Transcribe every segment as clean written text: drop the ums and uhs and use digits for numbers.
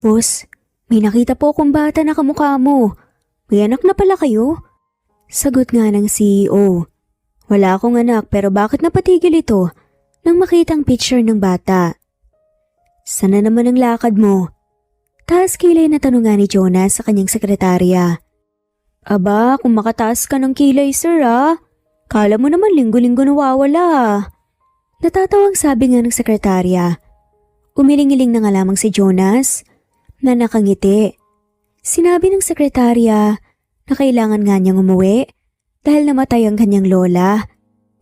Boss, may nakita po akong bata na kamukha mo. May anak na pala kayo? Sagot nga ng CEO. Wala akong anak pero bakit napatigil ito nang makitang picture ng bata? Sana naman ang lakad mo? Taas kilay na tanong nga ni Jonas sa kanyang sekretarya. Aba, kung makataas ka ng kilay sir kala mo naman linggo-linggo nawawala. Natatawang sabi nga ng sekretarya. Umiling-iling na nga lamang si Jonas na nakangiti. Sinabi ng sekretarya na kailangan nga niyang umuwi dahil namatay ang kanyang lola.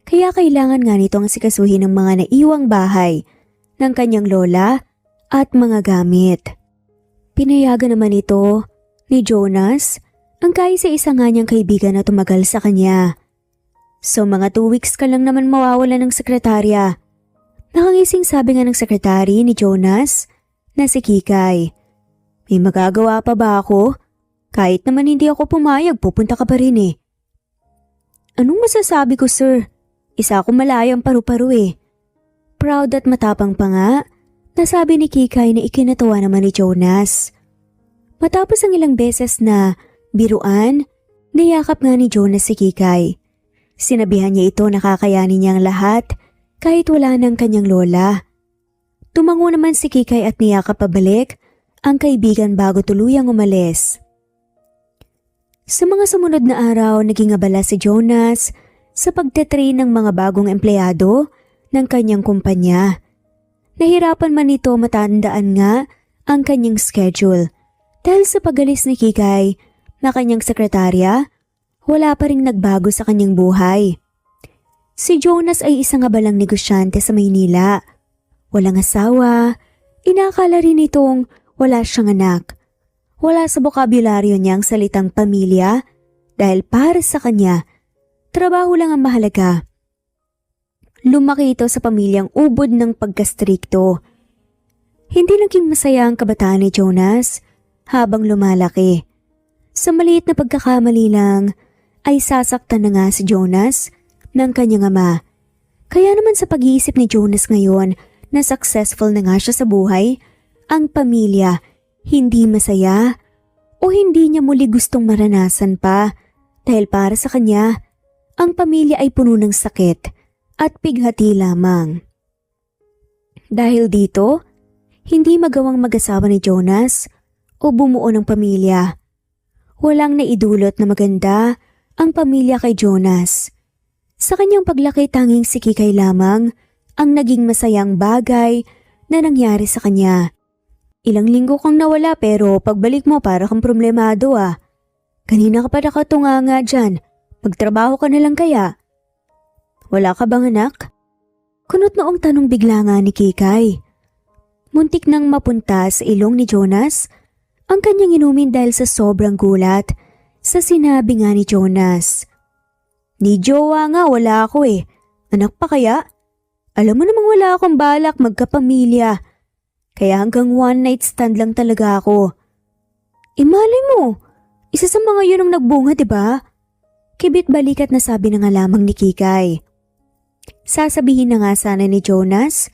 Kaya kailangan nga nitong asikasuhin ng mga naiwang bahay ng kanyang lola at mga gamit. Pinayagan naman ito ni Jonas ang kaisa-isa nga niyang kaibigan na tumagal sa kanya. So mga 2 weeks ka lang naman mawawala ng sekretarya. Nakangising sabi nga ng sekretary ni Jonas na si Kikay. May magagawa pa ba ako? Kahit naman hindi ako pumayag, pupunta ka pa rin eh. Anong masasabi ko sir? Isa akong malayang paru-paro eh. Proud at matapang pa nga, nasabi ni Kikay na ikinatawa naman ni Jonas. Matapos ang ilang beses na biruan, niyakap nga ni Jonas si Kikay. Sinabihan niya ito na kakayanin niya ang lahat kahit wala ng kanyang lola. Tumango naman si Kikay at niyakap pabalik ang kaibigan bago tuluyang umalis. Sa mga sumunod na araw, naging abala si Jonas sa pagtetrain ng mga bagong empleyado ng kanyang kumpanya. Nahirapan man ito matandaan nga ang kanyang schedule dahil sa pagalis ni Kikay na kanyang sekretarya, wala pa ring nagbago sa kanyang buhay. Si Jonas ay isang abalang negosyante sa Maynila. Walang asawa, inakala rin itong wala siyang anak. Wala sa bokabularyo niya ang salitang pamilya dahil para sa kanya, trabaho lang ang mahalaga. Lumaki ito sa pamilyang ubod ng pagkastrikto. Hindi naging masaya ang kabataan ni Jonas habang lumalaki. Sa maliit na pagkakamali lang ay sasaktan na nga si Jonas ng kanyang ama. Kaya naman sa pag-iisip ni Jonas ngayon na successful na nga siya sa buhay, ang pamilya hindi masaya o hindi niya muli gustong maranasan pa dahil para sa kanya, ang pamilya ay puno ng sakit at pighati lamang. Dahil dito, hindi magawang mag-asawa ni Jonas o bumuo ng pamilya. Walang naidulot na maganda ang pamilya kay Jonas. Sa kanyang paglaki tanging si Kikay lamang ang naging masayang bagay na nangyari sa kanya. Ilang linggo kang nawala pero pagbalik mo para kang problemado Kanina ka pa nakatunganga dyan. Magtrabaho ka na lang kaya? Wala ka bang anak? Kunot noong tanong bigla nga ni Kikay. Muntik nang mapunta sa ilong ni Jonas ang kanyang inumin dahil sa sobrang gulat sa sinabi nga ni Jonas. Ni jowa nga wala ako eh. Anak pa kaya? Alam mo namang wala akong balak magkapamilya. Kaya hanggang one night stand lang talaga ako. Malay mo, isa sa mga yun ang nagbunga diba? Kibit balikat na sabi na nga lamang ni Kikay. Sasabihin na nga sana ni Jonas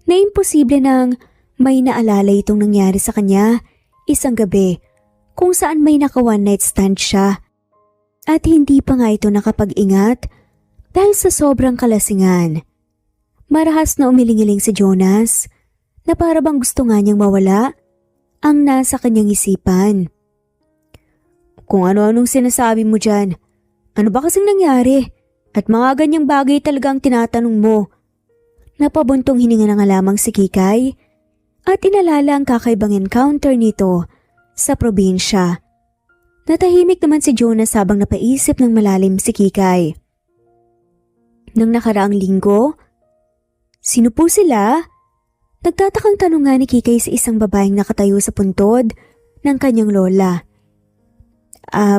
na imposible nang may naalala itong nangyari sa kanya isang gabi kung saan may naka one night stand siya. At hindi pa nga ito nakapag-ingat dahil sa sobrang kalasingan. Marahas na umiling-iling si Jonas na para bang gusto nga niyang mawala ang nasa kanyang isipan. Kung ano-anong sinasabi mo dyan, ano ba kasing nangyari? At mga ganyang bagay talaga ang tinatanong mo. Napabuntong hininga na nga lamang si Kikay at inalala ang kakaibang encounter nito sa probinsya. Natahimik naman si Jonas habang napaisip ng malalim si Kikay. Nang nakaraang linggo, sino po sila? Nagtatakang tanong nga ni Kikay sa isang babaeng nakatayo sa puntod ng kanyang lola.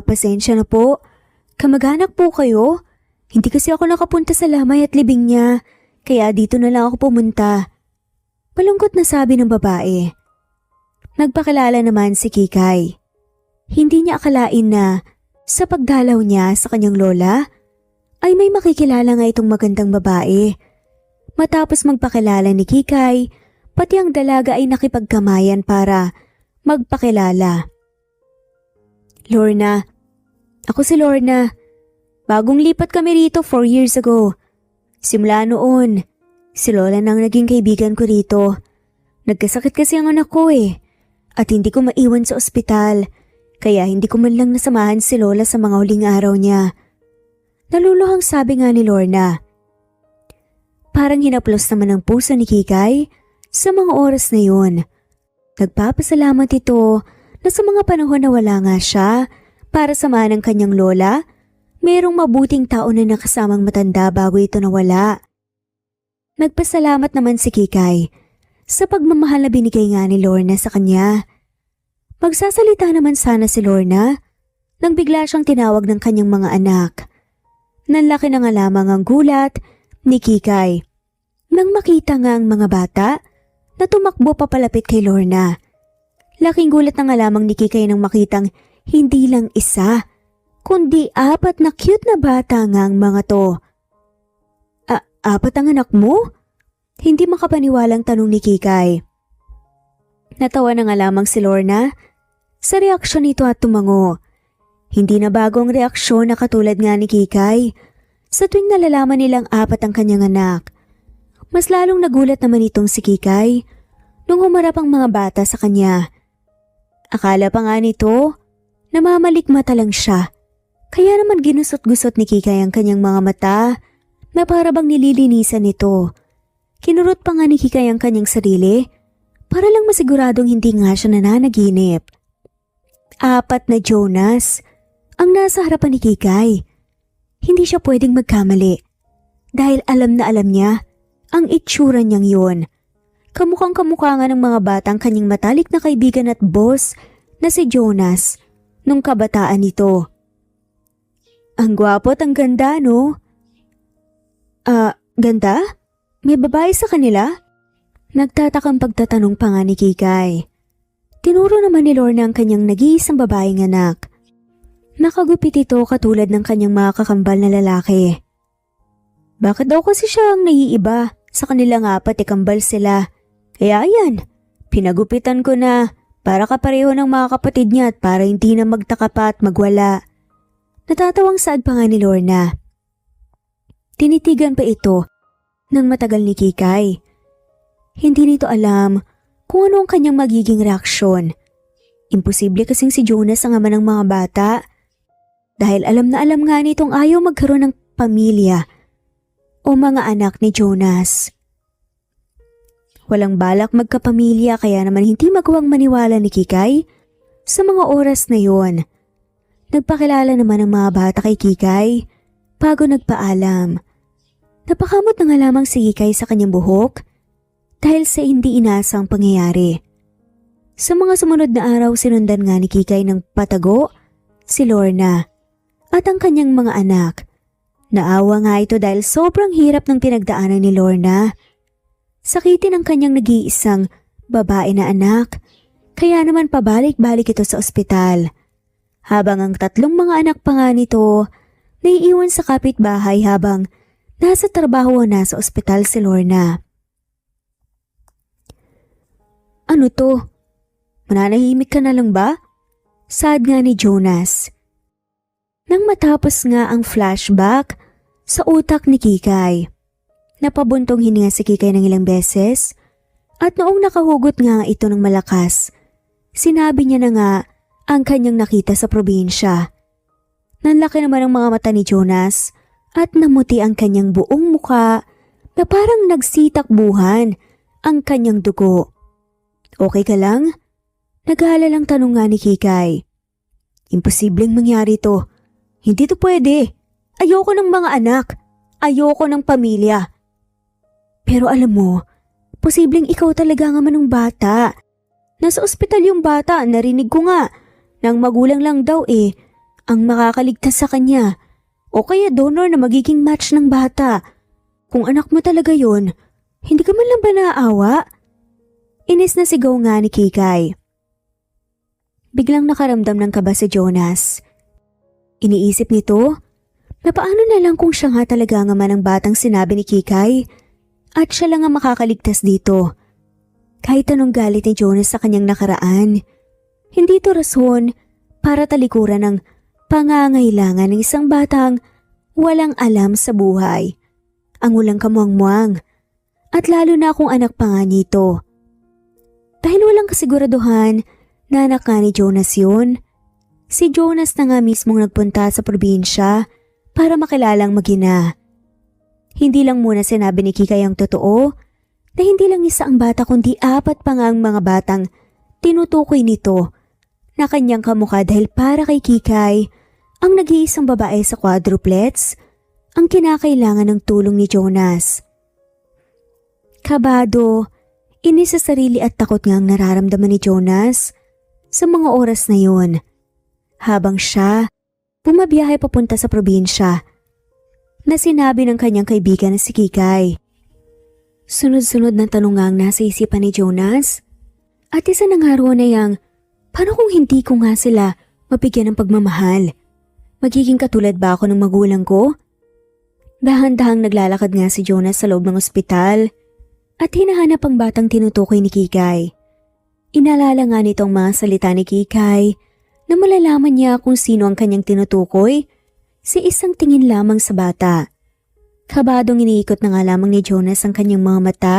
Pasensya na po. Kamag-anak po kayo? Hindi kasi ako nakapunta sa lamay at libing niya, kaya dito na lang ako pumunta. Malungkot na sabi ng babae. Nagpakilala naman si Kikay. Hindi niya akalain na sa pagdalaw niya sa kanyang lola ay may makikilala nga itong magandang babae. Matapos magpakilala ni Kikay, pati ang dalaga ay nakipagkamayan para magpakilala. Lorna. Ako si Lorna. Bagong lipat kami rito 4 years ago. Simula noon, si Lola nang naging kaibigan ko rito. Nagkasakit kasi ang anak ko at hindi ko maiwan sa ospital, kaya hindi ko man lang nasamahan si Lola sa mga huling araw niya. Naluluhang sabi nga ni Lorna. Parang hinaplos naman ang puso ni Kikay sa mga oras na yun. Nagpapasalamat ito na sa mga panahon na wala nga siya para samahan ang kanyang lola, mayroong mabuting tao na nakasamang matanda bago ito nawala. Nagpasalamat naman si Kikay sa pagmamahal na binigay nga ni Lorna sa kanya. Magsasalita naman sana si Lorna nang bigla siyang tinawag ng kanyang mga anak. Nanlaki na nga lamang ang gulat ni Kikay nang makita nga ang mga bata na tumakbo papalapit kay Lorna. Laking gulat na nga lamang ni Kikay nang makitang hindi lang isa, kundi 4 na cute na bata nga ang mga to. 4 ang anak mo? Hindi makapaniwalang tanong ni Kikay. Natawa na nga lamang si Lorna sa reaksyon nito at tumango. Hindi na bagong reaksyon na katulad nga ni Kikay sa tuwing nalalaman nilang 4 ang kanyang anak. Mas lalong nagulat naman itong si Kikay nung humarap ang mga bata sa kanya. Akala pa nga nito, namamalikmata lang siya. Kaya naman ginusot-gusot ni Kikay ang kanyang mga mata na para bang nililinisan nito. Kinurot pa nga ni Kikay ang kanyang sarili para lang masiguradong hindi nga siya nananaginip. 4 na Jonas ang nasa harapan ni Kikay. Hindi siya pwedeng magkamali dahil alam na alam niya ang itsura niyang yun. Kamukhang kamukha nga ng mga batang kanyang matalik na kaibigan at boss na si Jonas nung kabataan nito. Ang gwapo at ang ganda, no? Ganda? May babae sa kanila? Nagtatakang pagtatanong pa nga ni Kikay. Tinuro naman ni Lorna ang kanyang nag-iisang babaeng anak. Nakagupit ito katulad ng kanyang mga kakambal na lalaki. Bakit daw kasi siya ang naiiba? Sa kanilang 4 kambal sila. Kaya ayan, pinagupitan ko na para kapareho ng mga kapatid niya at para hindi na magtaka pa at magwala. Natatawang saad pa nga ni Lorna. Tinitigan pa ito ng matagal ni Kikay. Hindi nito alam kung ano ang kanyang magiging reaksyon. Imposible kasing si Jonas ang ama ng mga bata dahil alam na alam nga nitong ayaw magkaroon ng pamilya o mga anak ni Jonas. Walang balak magkapamilya kaya naman hindi magawang maniwala ni Kikay sa mga oras na yon. Nagpakilala naman ang mga bata kay Kikay bago nagpaalam. Napakamot na nga lamang si Kikay sa kanyang buhok dahil sa hindi inasang pangyayari. Sa mga sumunod na araw sinundan nga ni Kikay ng patago si Lorna at ang kanyang mga anak. Naawa nga ito dahil sobrang hirap ng pinagdaanan ni Lorna. Sakitin ang kanyang nag-iisang babae na anak, kaya naman pabalik-balik ito sa ospital. Habang ang 3 mga anak pa nga nito, naiiwan sa kapitbahay habang nasa trabaho na sa ospital si Lorna. Ano to? Mananahimik ka na lang ba? Sad nga ni Jonas. Nang matapos nga ang flashback sa utak ni Kikay, napabuntong hininga si Kikay ng ilang beses at noong nakahugot nga ito ng malakas, sinabi niya na nga ang kanyang nakita sa probinsya. Nanlaki naman ang mga mata ni Jonas at namuti ang kanyang buong muka na parang nagsitakbuhan ang kanyang dugo. Okay ka lang? Nag-aalalang tanong nga ni Kikay. Imposibleng mangyari to. Hindi to pwede. Ayoko ng mga anak. Ayoko ng pamilya. Pero alam mo, posibleng ikaw talaga nga manong bata. Nasa ospital yung bata, narinig ko nga. Nang magulang lang daw ang makakaligtas sa kanya. O kaya donor na magiging match ng bata. Kung anak mo talaga yon, hindi ka man lang ba naaawa? Inis na sigaw nga ni Kikay. Biglang nakaramdam ng kaba si Jonas. Iniisip nito na paano na lang kung siya nga talaga nga man ang batang sinabi ni Kikay at siya lang ang makakaligtas dito. Kahit anong galit ni Jonas sa kanyang nakaraan, Hindi to rason para talikuran ng pangangailangan ng isang batang walang alam sa buhay. Ang walang kamuang-muang. At lalo na kung anak pa nga nito. Dahil walang kasiguraduhan na anak nga ni Jonas yun, si Jonas na nga mismong nagpunta sa probinsya para makilalang mag-ina. Hindi lang muna sinabi ni Kikay ang totoo na hindi lang isa ang bata kundi 4 pa nga ang mga batang tinutukoy nito na kanyang kamukha dahil para kay Kikay, ang nag-iisang babae sa quadruplets ang kinakailangan ng tulong ni Jonas. Kabado, inis sa sarili at takot nga ang nararamdaman ni Jonas sa mga oras na yun. Habang siya bumabiyahe papunta sa probinsya na sinabi ng kanyang kaibigan na si Kikay. Sunod-sunod na tanong nga ang nasa isipan ni Jonas at isa na nga roon na yang, paano kung hindi ko nga sila mabigyan ng pagmamahal? Magiging katulad ba ako ng magulang ko? Dahan-dahang naglalakad nga si Jonas sa loob ng ospital at hinahanap ang batang tinutukoy ni Kikay. Inalala nga nitong mga salita ni Kikay na malalaman niya kung sino ang kanyang tinutukoy sa isang tingin lamang sa bata. Kabadong iniikot na nga lamang ni Jonas ang kanyang mga mata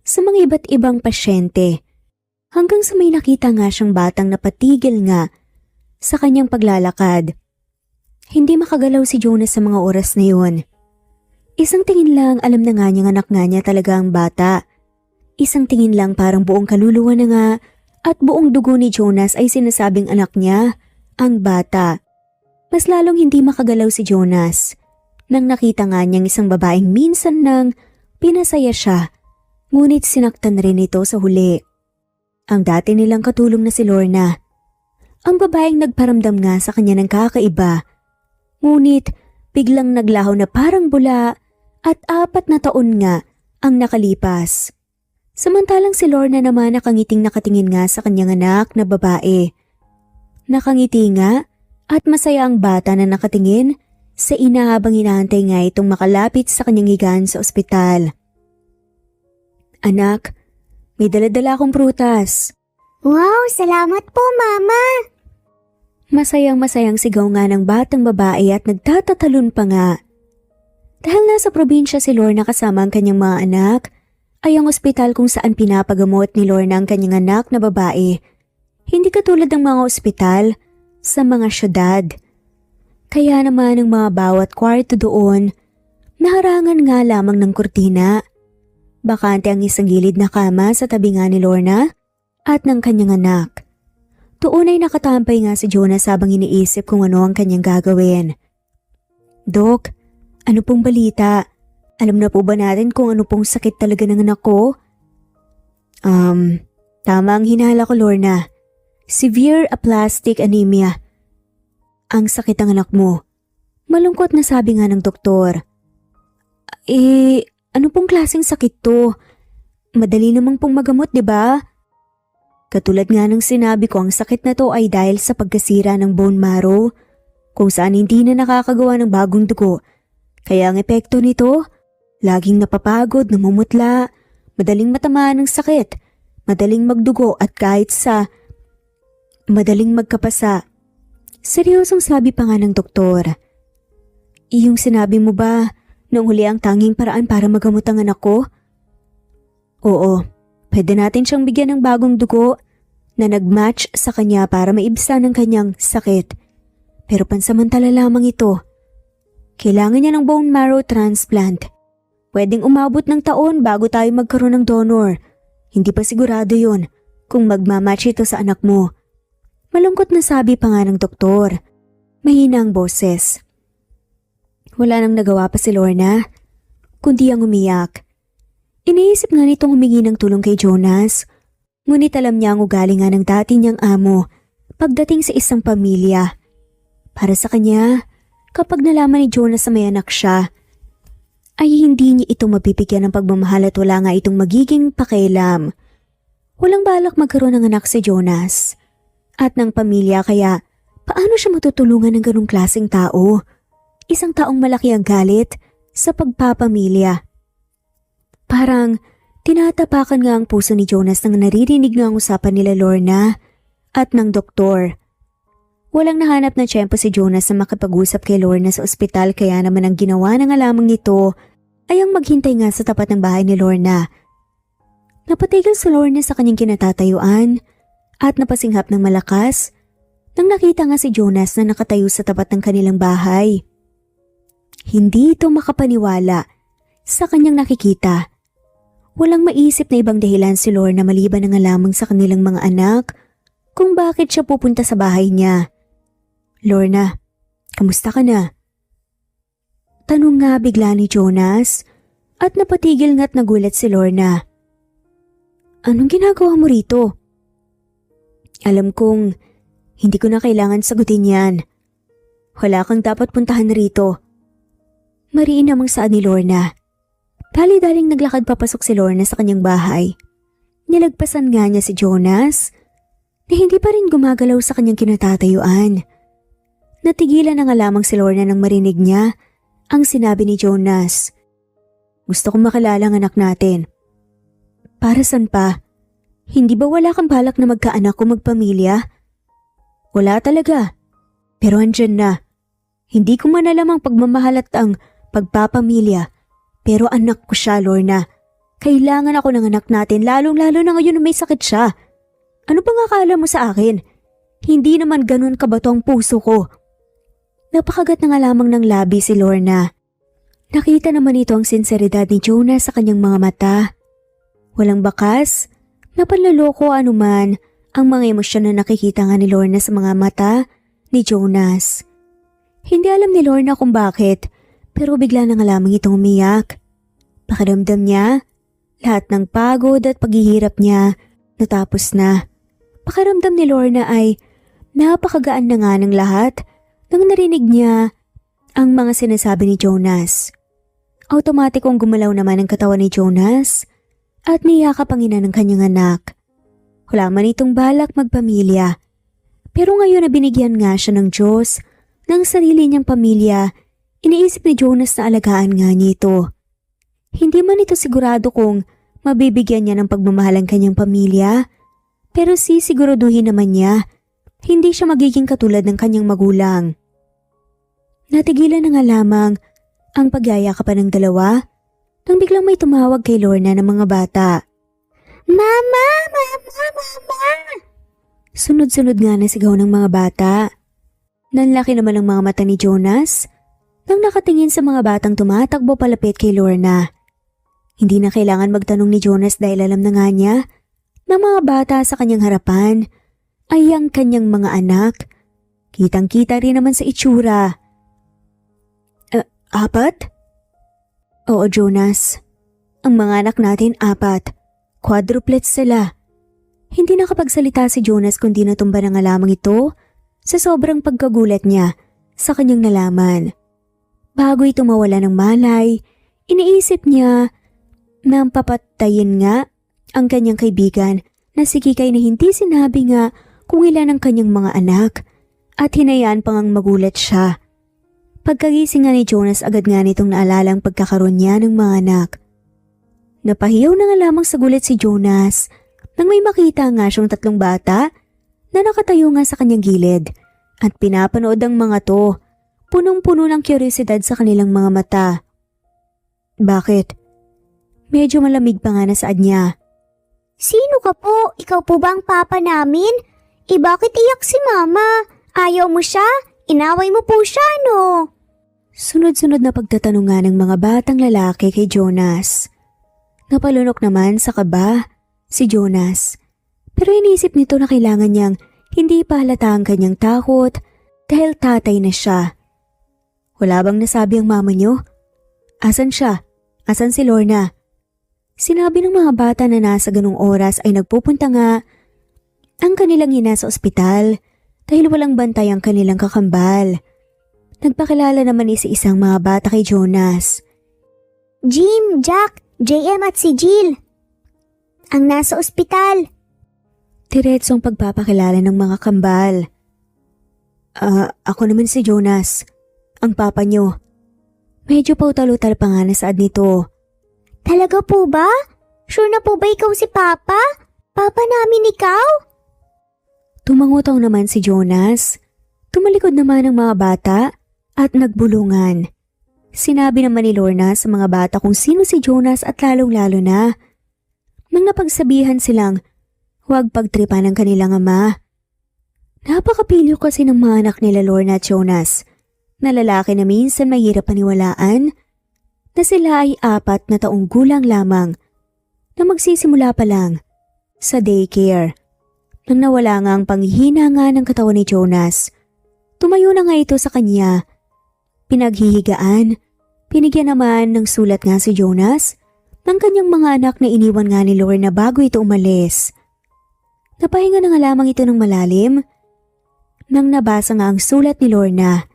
sa mga iba't ibang pasyente hanggang sa may nakita nga siyang batang napatigil nga sa kanyang paglalakad. Hindi makagalaw si Jonas sa mga oras na yun. Isang tingin lang alam na nga niyang anak nga niya talaga ang bata. Isang tingin lang parang buong kaluluwa na nga at buong dugo ni Jonas ay sinasabing anak niya, ang bata. Mas lalong hindi makagalaw si Jonas nang nakita nga niyang isang babaeng minsan nang pinasaya siya, ngunit sinaktan rin ito sa huli. Ang dati nilang katulong na si Lorna. Ang babaeng nagparamdam nga sa kanya ng kakaiba, ngunit biglang naglaho na parang bula at 4 na taon nga ang nakalipas. Samantalang si Lorna naman nakangiting nakatingin nga sa kanyang anak na babae. Nakangiti nga at masaya ang bata na nakatingin sa ina habang hinahantay nga itong makalapit sa kanyang higaan sa ospital. Anak, may dala-dala akong prutas. Wow, salamat po, Mama! Masayang-masayang sigaw nga ng batang babae at nagtatatalon pa nga. Dahil nasa probinsya si Lorna kasama ang kanyang mga anak, ay ang ospital kung saan pinapagamot ni Lorna ang kanyang anak na babae. Hindi katulad ng mga ospital sa mga syudad. Kaya naman ang mga bawat kwarto doon, naharangan nga lamang ng kurtina. Bakante ang isang gilid na kama sa tabi nga ni Lorna at ng kanyang anak. Doon ay nakatampay nga si Jonas habang iniisip kung ano ang kanyang gagawin. Dok, ano pong balita? Alam na po ba natin kung ano pong sakit talaga ng anak ko? Tama ang hinala ko, Lorna. Severe aplastic anemia. Ang sakit ng anak mo. Malungkot na sabi nga ng doktor. Ano pong klaseng sakit to? Madali namang pong magamot, di ba? Katulad nga ng sinabi ko, ang sakit na to ay dahil sa pagkasira ng bone marrow, kung saan hindi na nakakagawa ng bagong dugo. Kaya ang epekto nito, laging napapagod, namumutla, madaling matamaan ng sakit, madaling magdugo at kahit sa madaling magkapasa. Seryosong sabi pa nga ng doktor. Iyong sinabi mo ba noong huli ang tanging paraan para magamot ang anak ko? Oo, pwede natin siyang bigyan ng bagong dugo na nag-match sa kanya para maibsan ang kanyang sakit. Pero pansamantala lamang ito. Kailangan niya ng bone marrow transplant. Pwedeng umabot ng taon bago tayo magkaroon ng donor. Hindi pa sigurado yon kung magmamatch ito sa anak mo. Malungkot na sabi pa nga ng doktor. Mahina ang boses. Wala nang nagawa pa si Lorna, kundi ang umiyak. Iniisip nga nitong humingi ng tulong kay Jonas, ngunit alam niya ang ugali nga ng dati niyang amo pagdating sa isang pamilya. Para sa kanya, kapag nalaman ni Jonas na may anak siya, ay hindi niya ito mabibigyan ng pagmamahal at wala nga itong magiging pakialam. Walang balak magkaroon ng anak si Jonas at ng pamilya, kaya paano siya matutulungan ng ganong klaseng tao? Isang taong malaki ang galit sa pagpapamilya. Parang tinatapakan nga ang puso ni Jonas nang naririnig nga ang usapan nila Lorna at ng doktor. Walang nahanap na tiyempo si Jonas na makipag-usap kay Lorna sa ospital kaya naman ang ginawa ng alamang nito ay ang maghintay nga sa tapat ng bahay ni Lorna. Napatigil si Lorna sa kanyang kinatatayuan at napasinghap ng malakas nang nakita nga si Jonas na nakatayo sa tapat ng kanilang bahay. Hindi ito makapaniwala sa kanyang nakikita. Walang maisip na ibang dahilan si Lorna maliban na nga lamang sa kanilang mga anak kung bakit siya pupunta sa bahay niya. Lorna, kamusta ka na? Tanong nga bigla ni Jonas at napatigil nga't nagulat si Lorna. Anong ginagawa mo rito? Alam kong hindi ko na kailangan sagutin yan. Wala kang dapat puntahan rito. Mariin namang saad ni Lorna. Dali-daling naglakad papasok si Lorna sa kanyang bahay. Nilagpasan nga niya si Jonas na hindi pa rin gumagalaw sa kanyang kinatatayuan. Natigilan na nga lamang si Lorna nang marinig niya ang sinabi ni Jonas. Gusto kong makilala ang anak natin. Para saan pa? Hindi ba wala kang balak na magkaanak o magpamilya? Wala talaga. Pero andyan na. Hindi ko man alam ang pagmamahal at ang pagpapamilya. Pero anak ko siya, Lorna. Kailangan ako ng anak natin lalong-lalo na ngayon na may sakit siya. Ano bang akala mo sa akin? Hindi naman ganun kabato ang puso ko. Napakagat na nga lamang ng labi si Lorna. Nakita naman ito ang sinseridad ni Jonas sa kanyang mga mata. Walang bakas, napanloloko anuman ang mga emosyon na nakikita nga ni Lorna sa mga mata ni Jonas. Hindi alam ni Lorna kung bakit, pero bigla na nga lamang itong umiyak. Pakiramdam niya, lahat ng pagod at paghihirap niya natapos na. Pakiramdam ni Lorna ay napakagaan na nga ng lahat nang narinig niya ang mga sinasabi ni Jonas. Automatikong gumalaw naman ang katawan ni Jonas at niyakap ang ina ng kanyang anak. Wala man itong balak magpamilya. Pero ngayon na binigyan nga siya ng Diyos ng sarili niyang pamilya, iniisip ni Jonas na alagaan nga niya ito. Hindi man ito sigurado kung mabibigyan niya ng pagmamahal ang kanyang pamilya, pero sisiguraduhin naman niya hindi siya magiging katulad ng kanyang magulang. Natigilan na nga lamang ang pagyayakapan ng dalawa nang biglang may tumawag kay Lorna ng mga bata. Mama! Mama! Mama! Sunod-sunod nga na sigaw ng mga bata. Nanlaki naman ang mga mata ni Jonas nang nakatingin sa mga batang tumatakbo palapit kay Lorna. Hindi na kailangan magtanong ni Jonas dahil alam na nga niya na mga bata sa kanyang harapan ay ang kanyang mga anak. Kitang-kita rin naman sa itsura. Apat? Oo, Jonas. Ang mga anak natin 4. Quadruplets sila. Hindi nakapagsalita si Jonas kundi natumba na nga lamang ito sa sobrang pagkagulat niya sa kanyang nalaman. Bago ito mawala ng malay, iniisip niya na papatayin nga ang kanyang kaibigan na si Kikay na hindi sinabi nga kung ilan ang kanyang mga anak at hinayaan pang ang magulat siya. Pagkagising nga ni Jonas agad nga nitong naalala ang pagkakaroon niya ng mga anak. Napahiyaw na nga lamang sa gulat si Jonas nang may makita nga siyang 3 bata na nakatayo nga sa kanyang gilid at pinapanood ang mga to, punong-puno ng kuryosidad sa kanilang mga mata. Bakit? Medyo malamig pa nga na saad niya. Sino ka po? Ikaw po ba ang papa namin? Bakit iyak si mama? Ayaw mo siya? Inaway mo po siya, no? Sunod-sunod na pagtatanungan ng mga batang lalaki kay Jonas. Napalunok naman sa kaba si Jonas. Pero inisip nito na kailangan niyang hindi pa halata ang kanyang takot dahil tatay na siya. Wala bang nasabi ang mama niyo? Asan siya? Asan si Lorna? Sinabi ng mga bata na nasa ganung oras ay nagpupunta nga ang kanilang ina sa ospital dahil walang bantay ang kanilang kakambal. Nagpakilala naman isa-isang mga bata kay Jonas. Jim, Jack, JM at si Jill. Ang nasa ospital. Diretsong pagpapakilala ng mga kambal. Ako naman si Jonas, ang papa niyo. Medyo pautal-utal pa nga na saad nito. Talaga po ba? Sure na po ba ikaw si Papa? Papa namin ikaw? Tumangutaw naman si Jonas. Tumalikod naman ang mga bata at nagbulungan. Sinabi naman ni Lorna sa mga bata kung sino si Jonas at lalong-lalo na nang napagsabihan silang huwag pagtripan ng kanilang ama. Napakapilyo kasi ng mga anak nila Lorna at Jonas na lalaki na minsan mahirap paniwalaan na sila ay 4 na taong gulang lamang na magsisimula pa lang sa daycare. Nang nawala nga ang panghihina nga ng katawan ni Jonas, tumayo na nga ito sa kanya. Pinaghihigaan, pinigyan naman ng sulat nga si Jonas ng kanyang mga anak na iniwan nga ni Lorna bago ito umalis. Napahinga na nga lamang ito ng malalim nang nabasa nga ang sulat ni Lorna.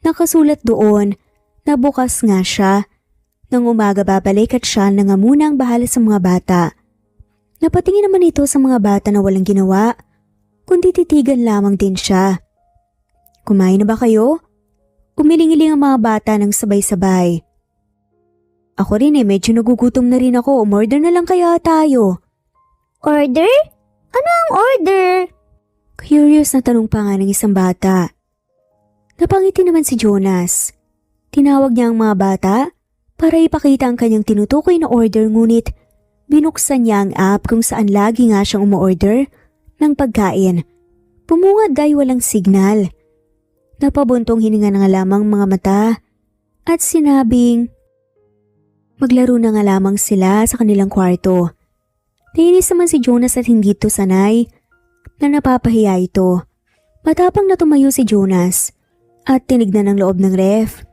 Nakasulat doon na bukas nga siya. Nang umaga babalik at siya na nga muna ang bahala sa mga bata. Napatingin naman ito sa mga bata na walang ginawa, kundi titigan lamang din siya. Kumain na ba kayo? Umiling-iling ang mga bata ng sabay-sabay. Ako rin medyo nagugutom na rin ako, umorder na lang kaya tayo. Order? Ano ang order? Curious na tanong pa nga ng isang bata. Napangiti naman si Jonas. Tinawag niya ang mga bata para ipakita ang kanyang tinutukoy na order ngunit binuksan niya ang app kung saan lagi nga siyang umu-order ng pagkain. Pumungad dahil walang signal. Napabuntong hininga na nga lamang mga mata at sinabing maglaro na nga lamang sila sa kanilang kwarto. Nainis naman si Jonas at hindi ito sanay na napapahiya ito. Matapang na tumayo si Jonas at tinignan ang loob ng ref.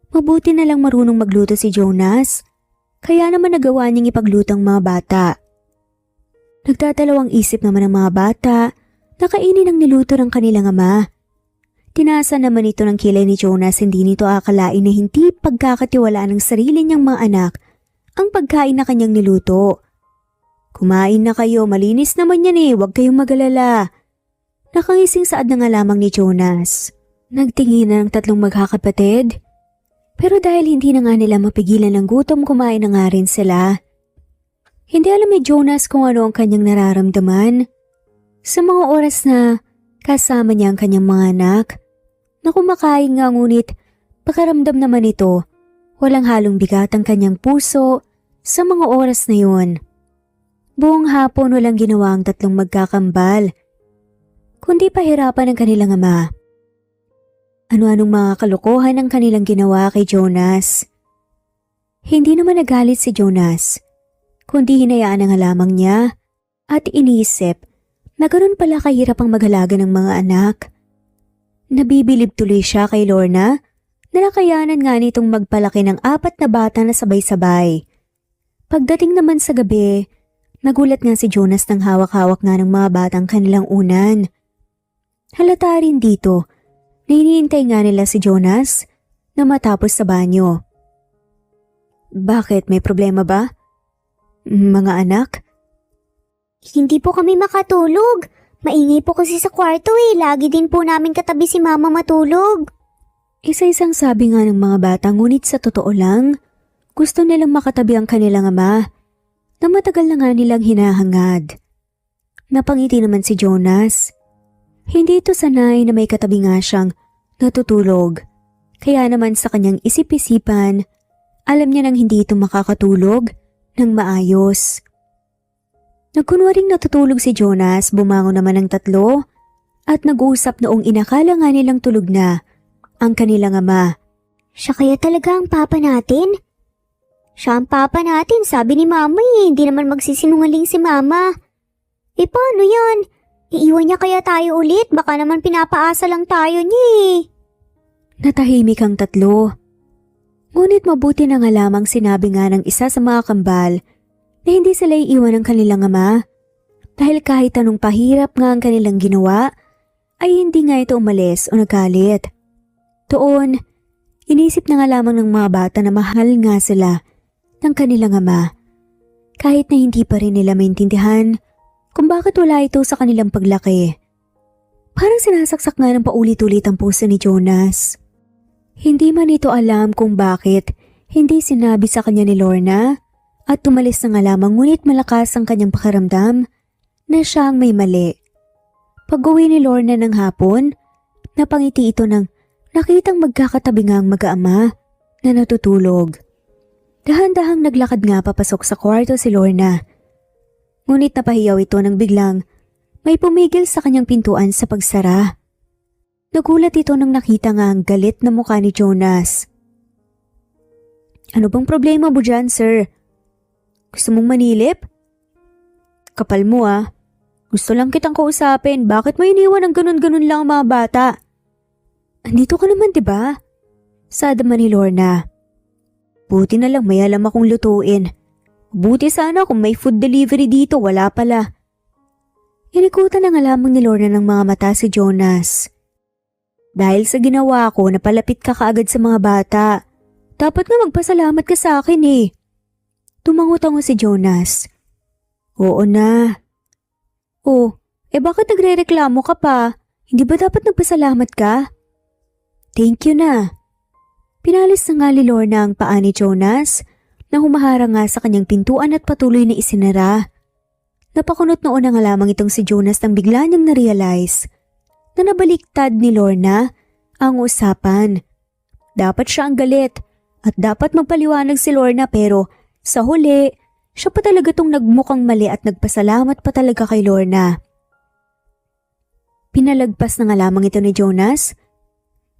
Mabuti na lang marunong magluto si Jonas, kaya naman nagawa niyang ipagluto ang mga bata. Nagtatalawang isip naman ang mga bata na kainin ang niluto ng kanilang ama. Tinasa naman ito ng kilay ni Jonas, hindi nito akalain na hindi pagkakatiwalaan ng sarili niyang mga anak ang pagkain na kanyang niluto. Kumain na kayo, malinis naman yan huwag kayong mag-alala. Nakangising saad na nga lamang ni Jonas. Nagtingin na ng 3 magkakapatid. Pero dahil hindi na nga nila mapigilan ng gutom, kumain na nga rin sila. Hindi alam ni Jonas kung ano ang kanyang nararamdaman. Sa mga oras na kasama niya ang kanyang mga anak, na kumakain nga ngunit pakaramdam naman ito, walang halong bigat ang kanyang puso sa mga oras na yun. Buong hapon walang ginawa ang 3 magkakambal, kundi pahirapan ng kanilang ama. Ano-anong mga kalokohan ang kanilang ginawa kay Jonas. Hindi naman nagalit si Jonas, kundi hinayaan na nga lamang niya at iniisip na ganun pala kahirap ang mag-alaga ng mga anak. Nabibilib tuloy siya kay Lorna na nakayanan nga nitong magpalaki ng 4 na bata na sabay-sabay. Pagdating naman sa gabi, nagulat nga si Jonas nang hawak-hawak nga ng mga batang kanilang unan. Halata rin dito, hinihintay nga nila si Jonas na matapos sa banyo. Bakit? May problema ba? Mga anak? Hindi po kami makatulog. Maingay po kasi sa kwarto Lagi din po namin katabi si mama matulog. Isa-isang sabi nga ng mga bata, ngunit sa totoo lang, gusto nilang makatabi ang kanilang ama na matagal na nga nilang hinahangad. Napangiti naman si Jonas. Hindi ito sanay na may katabi nga siyang natutulog. Kaya naman sa kanyang isip-isipan, alam niya nang hindi ito makakatulog ng maayos. Nagkunwaring natutulog si Jonas, bumangon naman ng 3 at nag-uusap noong inakala nga nilang tulog na ang kanilang ama. Siya kaya talaga ang papa natin? Siya ang papa natin, sabi ni mama hindi naman magsisinungaling si mama. Paano yan? Iiwan niya kaya tayo ulit? Baka naman pinapaasa lang tayo niya Natahimik ang 3. Ngunit mabuti na nga lamang sinabi nga ng isa sa mga kambal na hindi sila iiwan ng kanilang ama. Dahil kahit anong pahirap nga ang kanilang ginawa, ay hindi nga ito umalis o nagalit. Doon, inisip na nga lamang ng mga bata na mahal nga sila ng kanilang ama. Kahit na hindi pa rin nila maintindihan kung bakit wala ito sa kanilang paglaki. Parang sinasaksak nga ng paulit-ulit ang puso ni Jonas. Hindi man ito alam kung bakit hindi sinabi sa kanya ni Lorna at tumalis na nga lamang, ngunit malakas ang kanyang pakiramdam na siya ang may mali. Pag-uwi ni Lorna ng hapon, napangiti ito nang nakitang magkakatabi nga ang mag-aama na natutulog. Dahan-dahang naglakad nga papasok sa kwarto si Lorna. Ngunit napahiyaw ito nang biglang may pumigil sa kanyang pintuan sa pagsara. Nagulat ito nang nakita nga ang galit na mukha ni Jonas. "Ano bang problema mo dyan, sir? Gusto mong manilip? Kapal mo ah. Gusto lang kitang kausapin. Bakit mo iniwan ng ganun-ganun lang ang mga bata?" "Andito ka naman, diba?" Sadama ni Lorna. "Buti na lang may alam akong lutuin. Buti sana kung may food delivery dito, wala pala." Inikutan na nga lamang ni Lorna ng mga mata si Jonas. "Dahil sa ginawa ko, napalapit ka kaagad sa mga bata. Dapat nga magpasalamat ka sa akin eh." Tumango-tango si Jonas. "Oo na." "Oh, bakit nagre-reklamo ka pa? Hindi ba dapat nagpasalamat ka?" "Thank you na." Pinalis na nga ni Lorna ang paa ni Jonas na humaharang nga sa kanyang pintuan at patuloy na isinara. Napakunot noon na nga lamang itong si Jonas nang bigla niyang na-realize na nabaliktad ni Lorna ang usapan. Dapat siya ang galit at dapat magpaliwanag si Lorna pero sa huli, siya pa talaga tong nagmukhang mali at nagpasalamat pa talaga kay Lorna. Pinalagpas na nga lamang ito ni Jonas.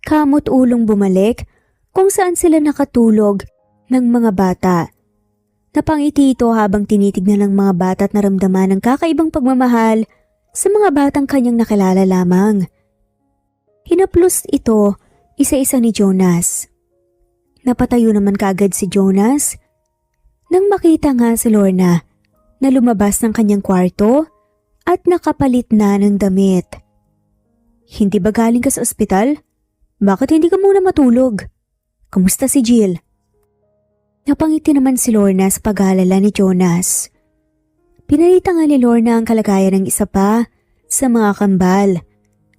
Kamot ulong bumalik kung saan sila nakatulog ng mga bata. Napangiti ito habang tinitignan ng mga bata at naramdaman ng kakaibang pagmamahal sa mga batang kanyang nakilala lamang. Hinaplos ito isa-isa ni Jonas. Napatayo naman kaagad si Jonas nang makita nga si Lorna na lumabas ng kanyang kwarto at nakapalit na ng damit. "Hindi ba galing ka sa ospital? Bakit hindi ka muna matulog? Kamusta si Jill?" Napangiti naman si Lorna sa pag-aalala ni Jonas. Pinalita nga ni Lorna ang kalagayan ng isa pa sa mga kambal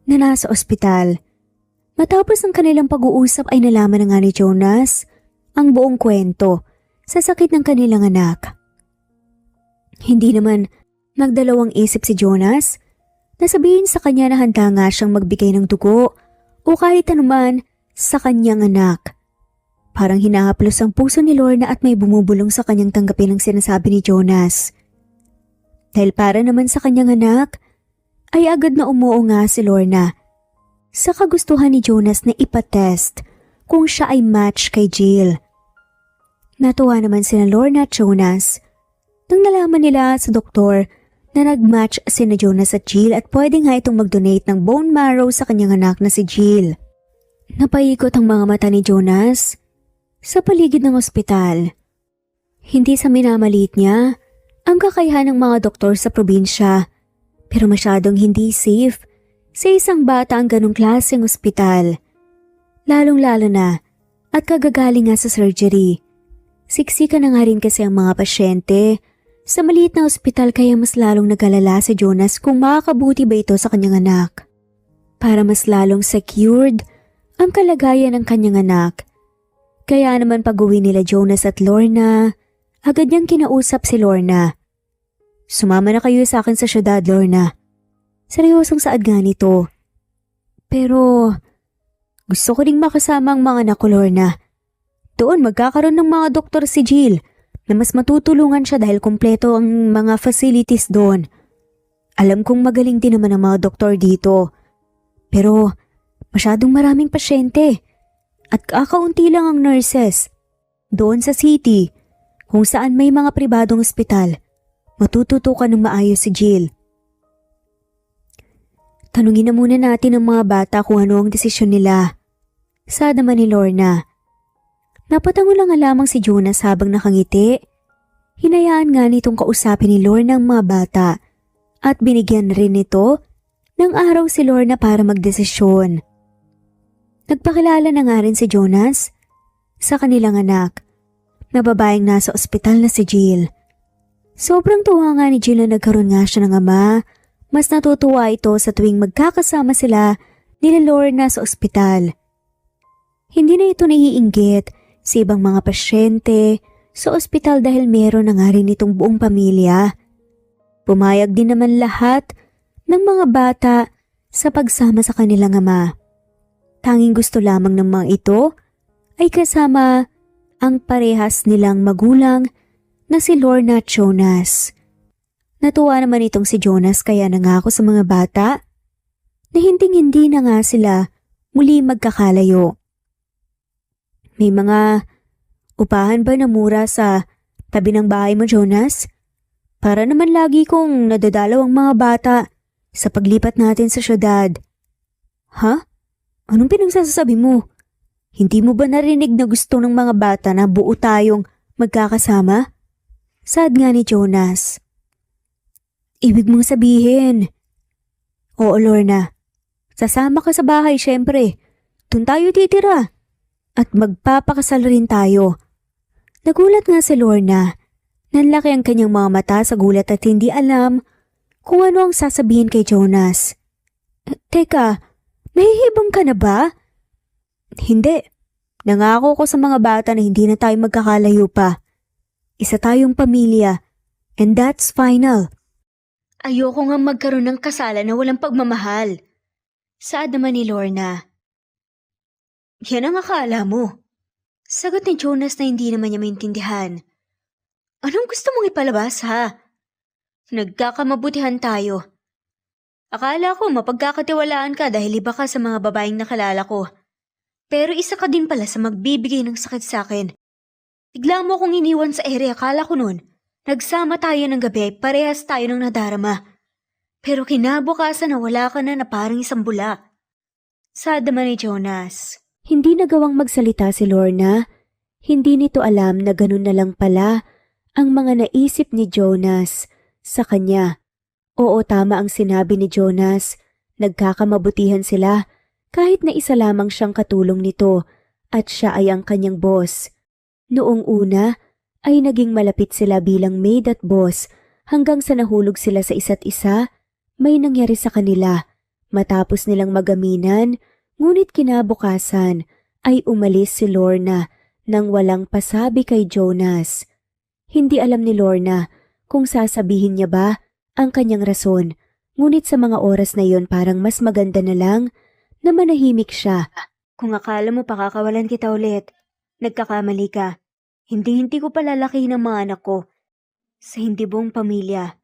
na nasa ospital. Matapos ang kanilang pag-uusap ay nalaman na nga ni Jonas ang buong kwento sa sakit ng kanilang anak. Hindi naman nagdalawang isip si Jonas na sabihin sa kanya na handa nga siyang magbigay ng dugo o kahit anuman sa kanyang anak. Parang hinahaplos ang puso ni Lorna at may bumubulong sa kanyang tanggapin ang sinasabi ni Jonas. Dahil para naman sa kanyang anak, ay agad na umuo nga si Lorna sa kagustuhan ni Jonas na ipatest kung siya ay match kay Jill. Natuwa naman sina Lorna at Jonas nang nalaman nila sa doktor na nag-match sina Jonas at Jill at pwede nga itong mag-donate ng bone marrow sa kanyang anak na si Jill. Napaikot ang mga mata ni Jonas sa paligid ng ospital. Hindi sa minamaliit niya ang kakayahan ng mga doktor sa probinsya, pero masyadong hindi safe sa isang bata ang ganong klaseng ospital. Lalong-lalo na at kagagaling nga sa surgery. Siksika na nga rin kasi ang mga pasyente sa maliit na ospital kaya mas lalong nag-alala si Jonas kung makakabuti ba ito sa kanyang anak. Para mas lalong secured ang kalagayan ng kanyang anak. Kaya naman pag-uwi nila Jonas at Lorna, agad niyang kinausap si Lorna. "Sumama na kayo sa akin sa syudad, Lorna." Seryosong saad nga nito. "Pero gusto ko ding makasama ang mga anak ko, Lorna. Doon magkakaroon ng mga doktor si Jill na mas matutulungan siya dahil kumpleto ang mga facilities doon. Alam kong magaling din naman ang mga doktor dito. Pero masyadong maraming pasyente. At kakaunti lang ang nurses. Doon sa city, kung saan may mga pribadong ospital, matututukan ng maayos si Jill." "Tanungin na muna natin ang mga bata kung ano ang desisyon nila." Sadama ni Lorna. Napatango lang nga lamang si Jonas habang nakangiti. Hinayaan nga nitong kausapin ni Lorna ang mga bata at binigyan rin nito ng araw si Lorna para magdesisyon. Nagpakilala na nga rin si Jonas sa kanilang anak na babaeng nasa ospital na si Jill. Sobrang tuwa nga ni Jill na nagkaroon nga siya ng ama. Mas natutuwa ito sa tuwing magkakasama sila nila Lorna sa ospital. Hindi na ito naiinggit sa ibang mga pasyente sa ospital dahil meron na nga rin itong buong pamilya. Pumayag din naman lahat ng mga bata sa pagsama sa kanilang ama. Tanging gusto lamang ng mga ito ay kasama ang parehas nilang magulang na si Lorna at Jonas. Natuwa naman itong si Jonas kaya nangako sa mga bata na hinding-hindi na nga sila muli magkakalayo. May mga upahan ba na mura sa tabi ng bahay mo, Jonas? Para naman lagi kong nadadalaw ang mga bata sa paglipat natin sa syudad. Ha? Anong pinagsasabi mo? Hindi mo ba narinig na gusto ng mga bata na buo tayong magkakasama? Saad nga ni Jonas. Ibig mong sabihin? Oo, Lorna. Sasama ka sa bahay, syempre. Doon tayo titira. At magpapakasal rin tayo. Nagulat nga si Lorna. Nanlaki ang kanyang mga mata sa gulat at hindi alam kung ano ang sasabihin kay Jonas. Teka, nahihibang ka na ba? Hindi. Nangako ko sa mga bata na hindi na tayo magkakalayo pa. Isa tayong pamilya. And that's final. Ayoko nga magkaroon ng kasalan na walang pagmamahal. Saad naman ni Lorna. Yan ang akala mo. Sagot ni Jonas na hindi naman niya maintindihan. Anong gusto mong ipalabas ha? Nagkakamabutihan tayo. Akala ko mapagkakatiwalaan ka dahil iba ka sa mga babaeng nakalala ko. Pero isa ka din pala sa magbibigay ng sakit sa akin. Bigla mo akong iniwan sa ere, akala ko nun. Nagsama tayo ng gabi, parehas tayo ng nadarama. Pero kinabukasan na wala ka na parang isang bula. Saad naman ni Jonas. Hindi nagawang magsalita si Lorna. Hindi nito alam na ganun na lang pala ang mga naisip ni Jonas sa kanya. Oo, tama ang sinabi ni Jonas. Nagkakamabutihan sila kahit na isa lamang siyang katulong nito at siya ay ang kanyang boss. Noong una ay naging malapit sila bilang maid at boss hanggang sa nahulog sila sa isa't isa. May nangyari sa kanila matapos nilang magaminan, ngunit kinabukasan ay umalis si Lorna nang walang pasabi kay Jonas. Hindi alam ni Lorna kung sasabihin niya ba ang kanyang rason, ngunit sa mga oras na yon parang mas maganda na lang na manahimik siya. Kung akala mo pakakawalan kita ulit, nagkakamali ka. Hindi ko palalakihin ang mga anak ko sa hindi buong pamilya.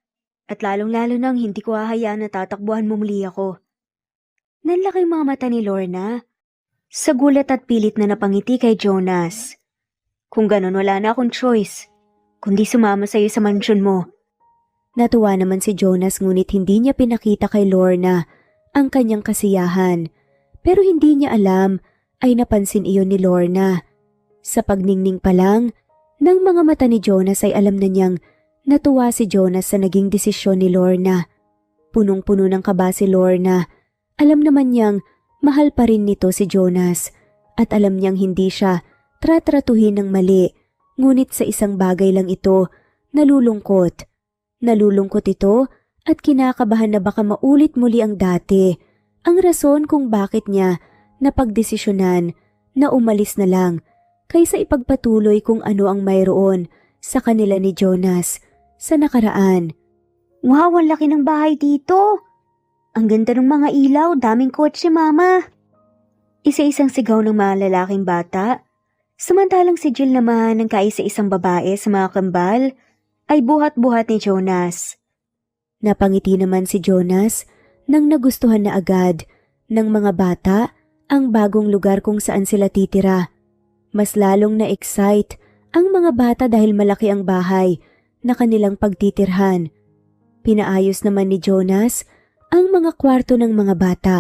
At lalong-lalo nang hindi ko hahayaan na tatakbuhan mo muli ako. Nanlaki mga mata ni Lorna. Sa gulat at pilit na napangiti kay Jonas. Kung ganon wala na akong choice, kundi sumama sa iyo sa mansyon mo. Natuwa naman si Jonas ngunit hindi niya pinakita kay Lorna ang kanyang kasiyahan. Pero hindi niya alam ay napansin iyon ni Lorna. Sa pagningning pa lang ng mga mata ni Jonas ay alam na niyang natuwa si Jonas sa naging desisyon ni Lorna. Punong-puno ng kaba si Lorna. Alam naman niyang mahal pa rin nito si Jonas at alam niyang hindi siya tratratuhin ng mali. Ngunit sa isang bagay lang ito, nalulungkot. Nalulungkot ito at kinakabahan na baka maulit muli ang dati. Ang rason kung bakit niya napagdesisyonan na umalis na lang kaysa ipagpatuloy kung ano ang mayroon sa kanila ni Jonas sa nakaraan. Wow, ang laki ng bahay dito. Ang ganda ng mga ilaw, daming kotse, Mama. Isa-isang sigaw ng mga lalaking bata. Samantalang si Jill naman ng kaisa-isang babae sa mga kambal ay buhat-buhat ni Jonas. Napangiti naman si Jonas nang nagustuhan na agad ng mga bata ang bagong lugar kung saan sila titira. Mas lalong na-excite ang mga bata dahil malaki ang bahay na kanilang pagtitirhan. Pinaayos naman ni Jonas ang mga kwarto ng mga bata.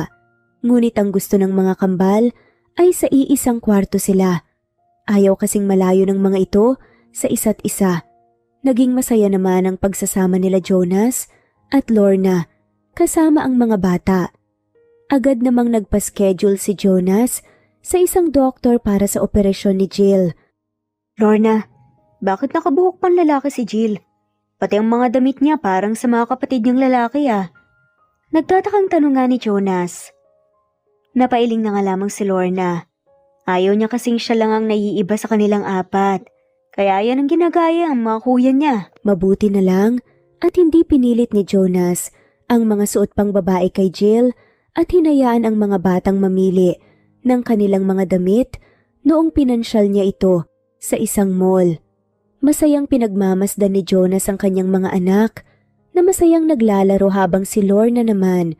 Ngunit ang gusto ng mga kambal ay sa iisang kwarto sila. Ayaw kasing malayo ng mga ito sa isa't isa. Naging masaya naman ang pagsasama nila Jonas at Lorna kasama ang mga bata. Agad namang nagpa-schedule si Jonas sa isang doktor para sa operasyon ni Jill. Lorna, bakit nakabuhok pang lalaki si Jill? Pati ang mga damit niya parang sa mga kapatid niyang lalaki ah. Nagtatakang tanong nga ni Jonas. Napailing na nga lamang si Lorna. Ayaw niya kasing siya lang ang naiiba sa kanilang apat. Kaya yan ang ginagaya ang mga kuya niya. Mabuti na lang at hindi pinilit ni Jonas ang mga suot pang babae kay Jill at hinayaan ang mga batang mamili ng kanilang mga damit noong pinansyal niya ito sa isang mall. Masayang pinagmamasdan ni Jonas ang kanyang mga anak na masayang naglalaro habang si Lorna naman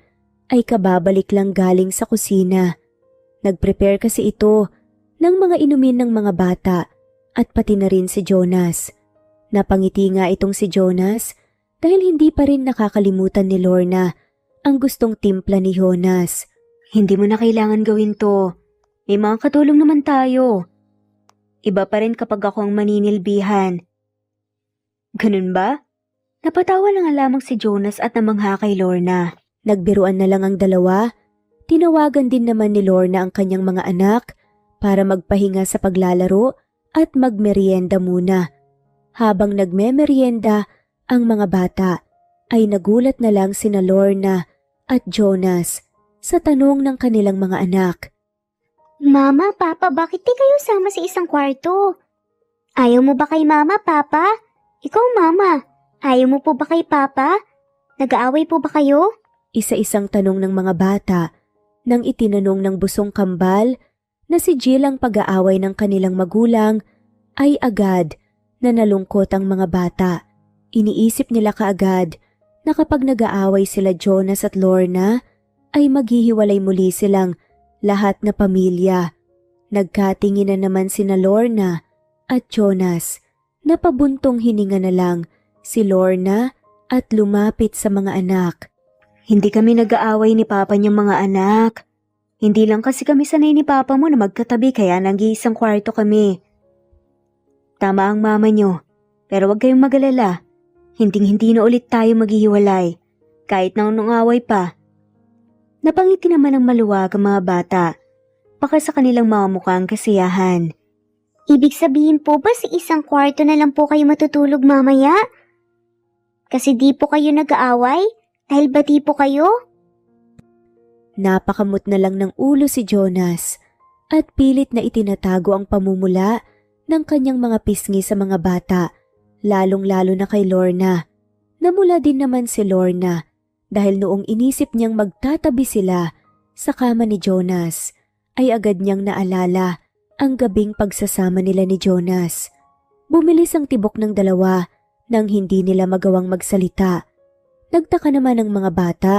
ay kababalik lang galing sa kusina. Nag-prepare kasi ito ng mga inumin ng mga bata at pati na rin si Jonas. Napangiti nga itong si Jonas dahil hindi pa rin nakakalimutan ni Lorna ang gustong timpla ni Jonas. Hindi mo na kailangan gawin to. May mga katulong naman tayo. Iba pa rin kapag ako ang maninilbihan. Ganun ba? Napatawa na nga lamang si Jonas at namangha kay Lorna. Nagbiruan na lang ang dalawa. Tinawagan din naman ni Lorna ang kanyang mga anak para magpahinga sa paglalaro at magmerienda muna. Habang nagmemerienda ang mga bata, ay nagulat na lang sina Lorna at Jonas sa tanong ng kanilang mga anak. Mama, Papa, bakit di kayo sama sa isang kwarto? Ayaw mo ba kay Mama, Papa? Ikaw, Mama, ayaw mo po ba kay Papa? Nag-aaway po ba kayo? Isa-isang tanong ng mga bata nang itinanong ng busong kambal na si Jill ang pag-aaway ng kanilang magulang ay agad na nalungkot ang mga bata. Iniisip nila kaagad na kapag nag-aaway sila Jonas at Lorna ay maghihiwalay muli silang lahat na pamilya. Nagkatingin na naman sina Lorna at Jonas. Napabuntong hininga na lang si Lorna at lumapit sa mga anak. Hindi kami nag-aaway ni Papa niyang mga anak. Hindi lang kasi kami sanay ni Papa mo na magkatabi kaya nag-iisang kwarto kami. Tama ang mama niyo, pero huwag kayong mag-alala. Hinding-hindi na ulit tayo maghihiwalay, kahit na unong away pa. Napangiti naman ng maluwag ang mga bata, baka sa kanilang mga mukhang kasiyahan. Ibig sabihin po ba sa isang kwarto na lang po kayo matutulog mamaya? Kasi di po kayo nag-aaway? Dahil bati po kayo? Napakamot na lang ng ulo si Jonas at pilit na itinatago ang pamumula ng kanyang mga pisngi sa mga bata, lalong-lalo na kay Lorna. Namula din naman si Lorna dahil noong inisip niyang magtatabi sila sa kama ni Jonas, ay agad niyang naalala ang gabing pagsasama nila ni Jonas. Bumilis ang tibok ng dalawa nang hindi nila magawang magsalita. Nagtaka naman ang mga bata,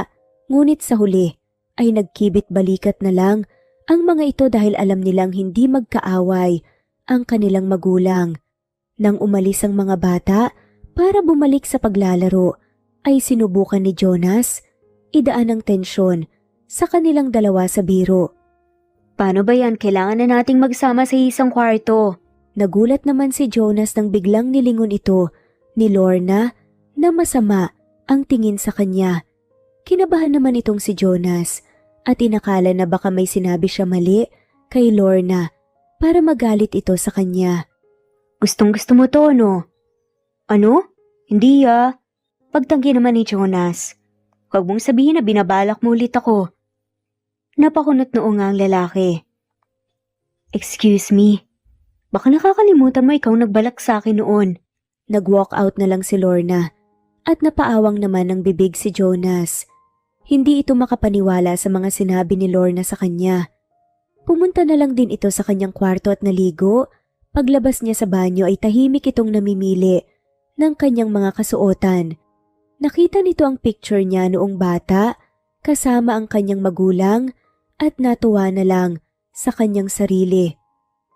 ngunit sa huli ay nagkibit balikat na lang ang mga ito dahil alam nilang hindi magkaaway ang kanilang magulang. Nang umalis ang mga bata para bumalik sa paglalaro, ay sinubukan ni Jonas idaan ang tensyon sa kanilang dalawa sa biro. Paano ba yan? Kailangan na nating magsama sa isang kwarto. Nagulat naman si Jonas nang biglang nilingon ito ni Lorna na masama ang tingin sa kanya. Kinabahan naman itong si Jonas at inakala na baka may sinabi siya mali kay Lorna para magalit ito sa kanya. Gustong-gusto mo to, no? Ano? Hindi Pagtanggi naman ni Jonas. Huwag mong sabihin na binabalak mo ulit ako. Napakunot noo nga ang lalaki. Excuse me. Baka nakakalimutan mo ikaw nagbalak sa akin noon. Nag-walk out na lang si Lorna at napaawang naman ng bibig si Jonas. Hindi ito makapaniwala sa mga sinabi ni Lorna sa kanya. Pumunta na lang din ito sa kanyang kwarto at naligo. Paglabas niya sa banyo ay tahimik itong namimili ng kanyang mga kasuotan. Nakita nito ang picture niya noong bata kasama ang kanyang magulang at natuwa na lang sa kanyang sarili.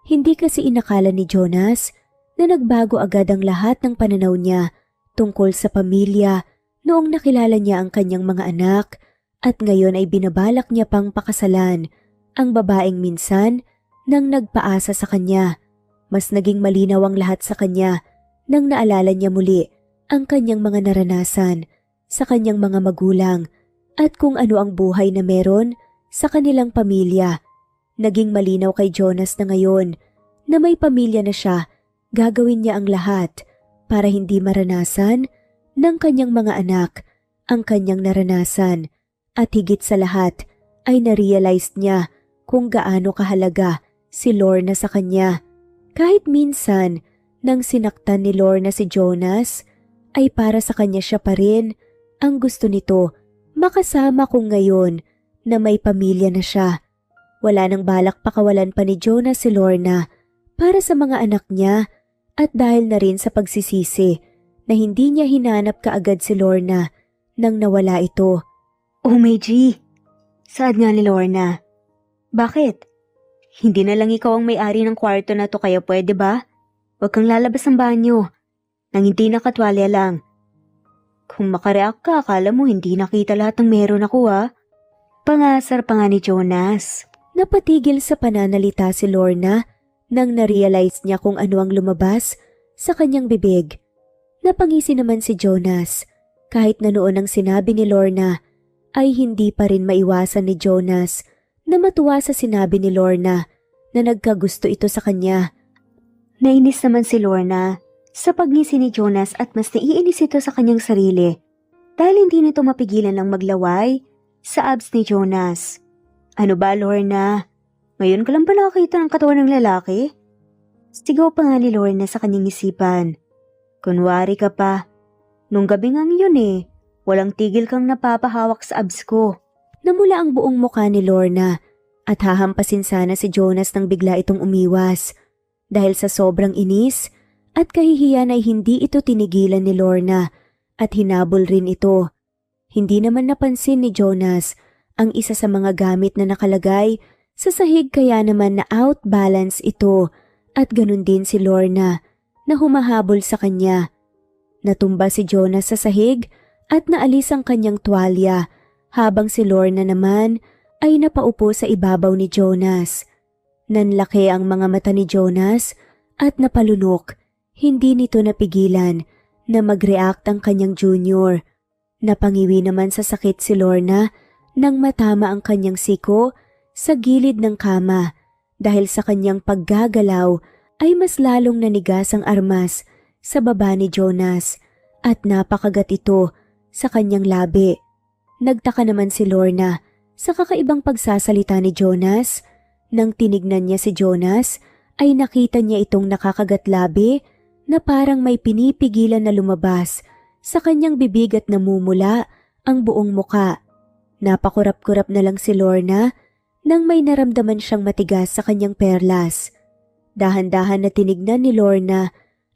Hindi kasi inakala ni Jonas na nagbago agad ang lahat ng pananaw niya tungkol sa pamilya noong nakilala niya ang kanyang mga anak at ngayon ay binabalak niya pang pakasalan ang babaeng minsan nang nagpaasa sa kanya. Mas naging malinaw ang lahat sa kanya nang naalala niya muli ang kanyang mga naranasan sa kanyang mga magulang at kung ano ang buhay na meron sa kanilang pamilya. Naging malinaw kay Jonas na ngayon na may pamilya na siya, gagawin niya ang lahat para hindi maranasan ng kanyang mga anak ang kanyang naranasan at higit sa lahat ay narealize niya kung gaano kahalaga si Lorna sa kanya. Kahit minsan nang sinaktan ni Lorna si Jonas, ay para sa kanya siya pa rin ang gusto nito makasama kung ngayon na may pamilya na siya. Wala nang balak pakawalan pa ni Jonas si Lorna para sa mga anak niya at dahil na rin sa pagsisisi na hindi niya hinanap kaagad si Lorna nang nawala ito. Oh my G, saad nga ni Lorna. Bakit? Hindi na lang ikaw ang may-ari ng kwarto na to kaya pwede ba? Huwag kang lalabas ng banyo. Nang hindi nakatwalya lang. Kung makareact ka, akala mo hindi nakita lahat ng meron ako ha. Pangasar pa nga ni Jonas. Napatigil sa pananalita si Lorna nang na-realize niya kung ano ang lumabas sa kanyang bibig. Napangisi naman si Jonas. Kahit na noon ang sinabi ni Lorna, ay hindi pa rin maiwasan ni Jonas na matuwa sa sinabi ni Lorna na nagkagusto ito sa kanya. Nainis naman si Lorna sa pagngisi ni Jonas at mas naiinis ito sa kanyang sarili dahil hindi nito mapigilan lang maglaway sa abs ni Jonas. Ano ba, Lorna? Ngayon ka lang ba nakakita ng katawan ng lalaki? Sigaw pa nga ni Lorna sa kanyang isipan. Kunwari ka pa. Nung gabi ngang yun walang tigil kang napapahawak sa abs ko. Namula ang buong mukha ni Lorna at hahampasin sana si Jonas nang bigla itong umiwas. Dahil sa sobrang inis at kahihiyan ay hindi ito tinigilan ni Lorna at hinabol rin ito. Hindi naman napansin ni Jonas ang isa sa mga gamit na nakalagay sa sahig kaya naman na out-balance ito at ganun din si Lorna na humahabol sa kanya. Natumba si Jonas sa sahig at naalis ang kanyang tuwalya habang si Lorna naman ay napaupo sa ibabaw ni Jonas. Nanlaki ang mga mata ni Jonas at napalunok. Hindi nito napigilan na mag-react ang kanyang junior. Napangiwi naman sa sakit si Lorna nang matama ang kanyang siko sa gilid ng kama dahil sa kanyang paggagalaw ay mas lalong nanigas ang armas sa baba ni Jonas at napakagat ito sa kanyang labi. Nagtaka naman si Lorna sa kakaibang pagsasalita ni Jonas. Nang tinignan niya si Jonas ay nakita niya itong nakakagat labi na parang may pinipigilan na lumabas sa kanyang bibig at namumula ang buong muka. Napakurap-kurap na lang si Lorna nang may naramdaman siyang matigas sa kanyang perlas. Dahan-dahan na tinignan ni Lorna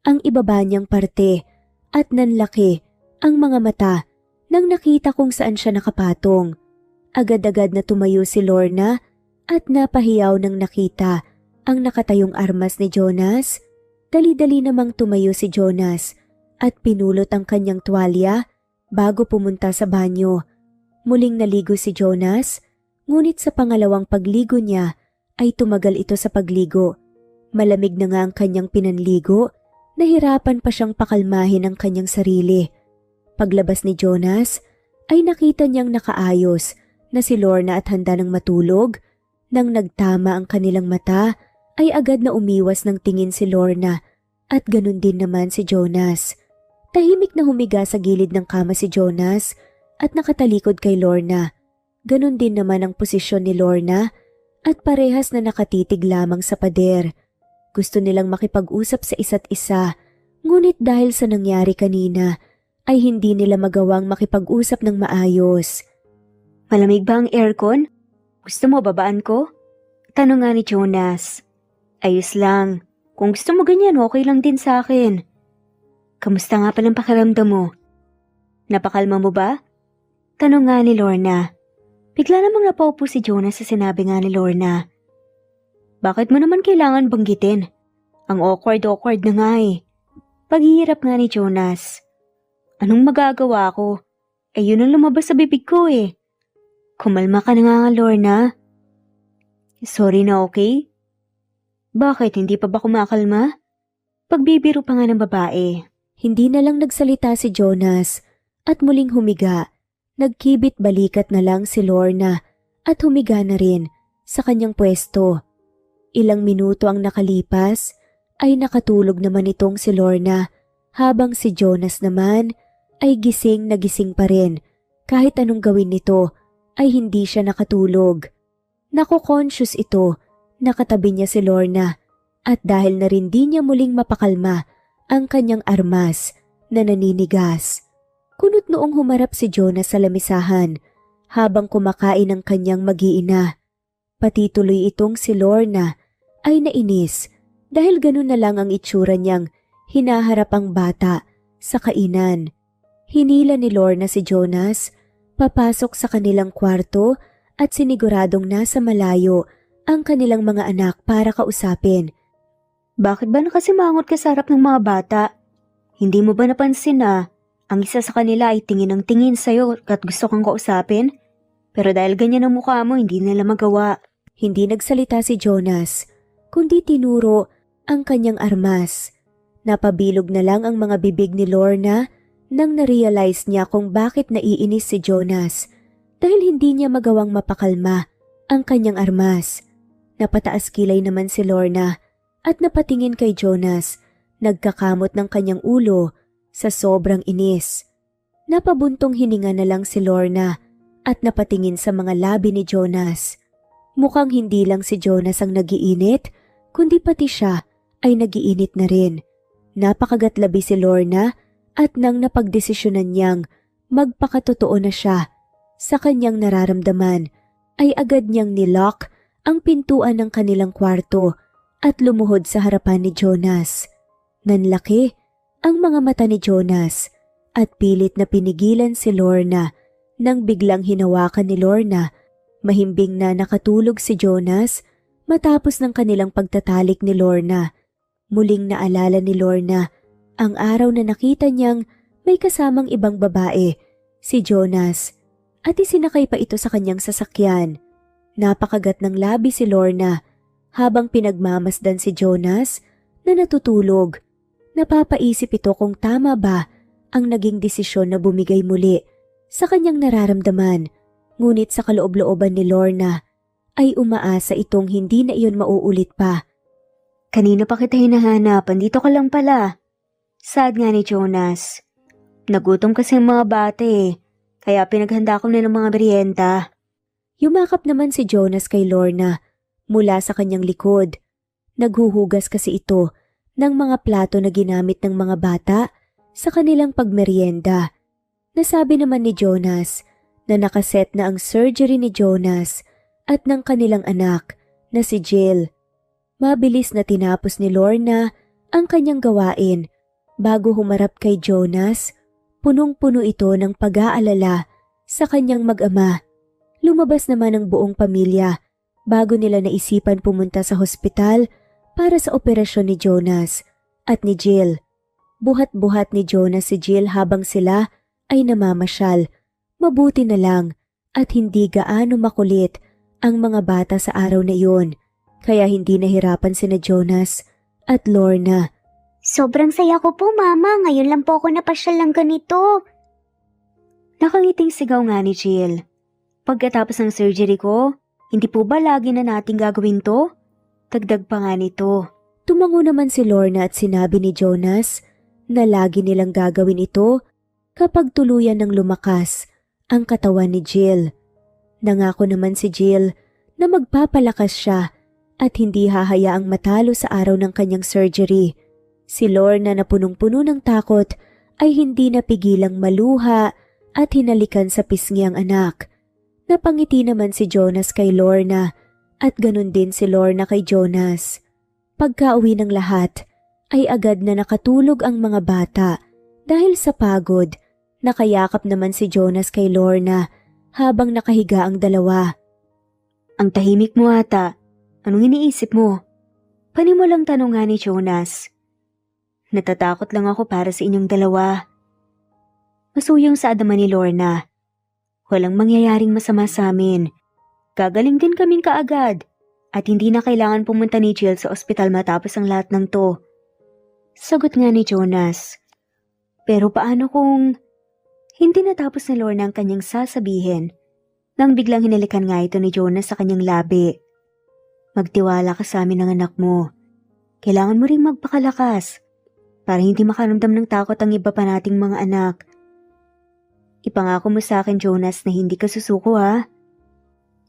ang ibaba niyang parte at nanlaki ang mga mata nang nakita kung saan siya nakapatong. Agad-agad na tumayo si Lorna at napahiyaw nang nakita ang nakatayong armas ni Jonas. Dali-dali namang tumayo si Jonas at pinulot ang kanyang tuwalya bago pumunta sa banyo. Muling naligo si Jonas, ngunit sa pangalawang pagligo niya ay tumagal ito sa pagligo. Malamig na nga ang kanyang pinanligo, nahirapan pa siyang pakalmahin ang kanyang sarili. Paglabas ni Jonas ay nakita niyang nakaayos na si Lorna at handa ng matulog. Nang nagtama ang kanilang mata ay agad na umiwas ng tingin si Lorna at ganun din naman si Jonas. Tahimik na humiga sa gilid ng kama si Jonas at nakatalikod kay Lorna. Ganun din naman ang posisyon ni Lorna at parehas na nakatitig lamang sa pader. Gusto nilang makipag-usap sa isa't isa, ngunit dahil sa nangyari kanina ay hindi nila magawang makipag-usap ng maayos. Malamig ba ang aircon? Gusto mo babaan ko? Tanong nga ni Jonas. Ayos lang. Kung gusto mo ganyan, okay lang din sa akin. Kamusta nga palang pakiramdam mo? Napakalma mo ba? Tanong nga ni Lorna. Bigla namang napaupo si Jonas sa sinabi nga ni Lorna. Bakit mo naman kailangan banggitin? Ang awkward na nga Paghihirap nga ni Jonas. Anong magagawa ko? Yun ang lumabas sa bibig ko Kumalma ka na nga Lorna. Sorry na okay? Bakit hindi pa ba kumakalma? Pagbibiro pa nga ng babae. Hindi na lang nagsalita si Jonas at muling humiga. Nagkibit balikat na lang si Lorna at humiga na rin sa kanyang pwesto. Ilang minuto ang nakalipas ay nakatulog naman itong si Lorna habang si Jonas naman ay gising na gising pa rin. Kahit anong gawin nito ay hindi siya nakatulog. Nako-conscious ito, nakatabi niya si Lorna at dahil na rin di niya muling mapakalma ang kanyang armas na naninigas. Kunot noong humarap si Jonas sa lamisahan habang kumakain ang kanyang mag-iina. Pati tuloy itong si Lorna ay nainis dahil ganun na lang ang itsura niyang hinaharap ang bata sa kainan. Hinila ni Lorna si Jonas papasok sa kanilang kwarto at siniguradong nasa malayo ang kanilang mga anak para kausapin. Bakit ba nakasimangot ka sa harap ng mga bata? Hindi mo ba napansin na ang isa sa kanila ay tingin ng tingin sa'yo at gusto kang kausapin? Pero dahil ganyan ang mukha mo, hindi nila magawa. Hindi nagsalita si Jonas, kundi tinuro ang kanyang armas. Napabilog na lang ang mga bibig ni Lorna nang na-realize niya kung bakit naiinis si Jonas dahil hindi niya magawang mapakalma ang kanyang armas. Napataas kilay naman si Lorna at napatingin kay Jonas, nagkakamot ng kanyang ulo sa sobrang inis. Napabuntong hininga na lang si Lorna at napatingin sa mga labi ni Jonas. Mukhang hindi lang si Jonas ang nagiinit, kundi pati siya ay nagiinit na rin. Napakagatlabi si Lorna at nang napagdesisyonan niyang magpakatotoo na siya sa kanyang nararamdaman, ay agad niyang nilock ang pintuan ng kanilang kwarto at lumuhod sa harapan ni Jonas. Nanlaki ang mga mata ni Jonas at pilit na pinigilan si Lorna nang biglang hinawakan ni Lorna. Mahimbing na nakatulog si Jonas matapos ng kanilang pagtatalik ni Lorna. Muling naalala ni Lorna ang araw na nakita niyang may kasamang ibang babae, si Jonas, at isinakay pa ito sa kanyang sasakyan. Napakagat ng labi si Lorna habang pinagmamasdan si Jonas na natutulog. Napapaisip ito kung tama ba ang naging desisyon na bumigay muli sa kanyang nararamdaman. Ngunit sa kaloob-looban ni Lorna ay umaasa itong hindi na iyon mauulit pa. Kanina pa kita hinahanap, andito ka lang pala. Sad nga ni Jonas. Nagutom kasi ang mga bata kaya pinaghanda ko na ng mga merienda. Yumakap naman si Jonas kay Lorna mula sa kanyang likod. Naghuhugas kasi ito ng mga plato na ginamit ng mga bata sa kanilang pagmerienda. Nasabi naman ni Jonas na nakaset na ang surgery ni Jonas at ng kanilang anak na si Jill. Mabilis na tinapos ni Lorna ang kanyang gawain bago humarap kay Jonas. Punong-puno ito ng pag-aalala sa kanyang mag-ama. Lumabas naman ang buong pamilya bago nila naisipan pumunta sa hospital para sa operasyon ni Jonas at ni Jill. Buhat-buhat ni Jonas si Jill habang sila ay namamasyal. Mabuti na lang at hindi gaano makulit ang mga bata sa araw na iyon, kaya hindi nahirapan sina Jonas at Lorna. Sobrang saya ko po, Mama. Ngayon lang po ako napasyal ng ganito. Nakangiting sigaw nga ni Jill. Pagkatapos ng surgery ko, hindi po ba lagi na nating gagawin to? Dagdag pa nga nito. Tumango naman si Lorna at sinabi ni Jonas na lagi nilang gagawin ito kapag tuluyan ng lumakas ang katawan ni Jill. Nangako naman si Jill na magpapalakas siya at hindi hahayaang matalo sa araw ng kanyang surgery. Si Lorna na punong-puno ng takot ay hindi napigilang maluha at hinalikan sa pisngi ang anak. Napangiti naman si Jonas kay Lorna at ganun din si Lorna kay Jonas. Pagka-uwi ng lahat ay agad na nakatulog ang mga bata dahil sa pagod. Nakayakap naman si Jonas kay Lorna habang nakahiga ang dalawa. Ang tahimik mo ata. Anong iniisip mo? Panimulang tanong nga ni Jonas. Natatakot lang ako para sa inyong dalawa. Masuyang sa adaman ni Lorna. Walang mangyayaring masama sa amin. Gagaling din kaming kaagad at hindi na kailangan pumunta ni Jill sa ospital matapos ang lahat ng to. Sagot nga ni Jonas. Pero paano kung... Hindi natapos ni Lorna ang kanyang sasabihin nang biglang hinalikan nga ito ni Jonas sa kanyang labi. Magtiwala ka sa amin ng anak mo. Kailangan mo ring magpakalakas para hindi makaramdam ng takot ang iba pa nating mga anak. Ipangako mo sa akin, Jonas, na hindi ka susuko ha.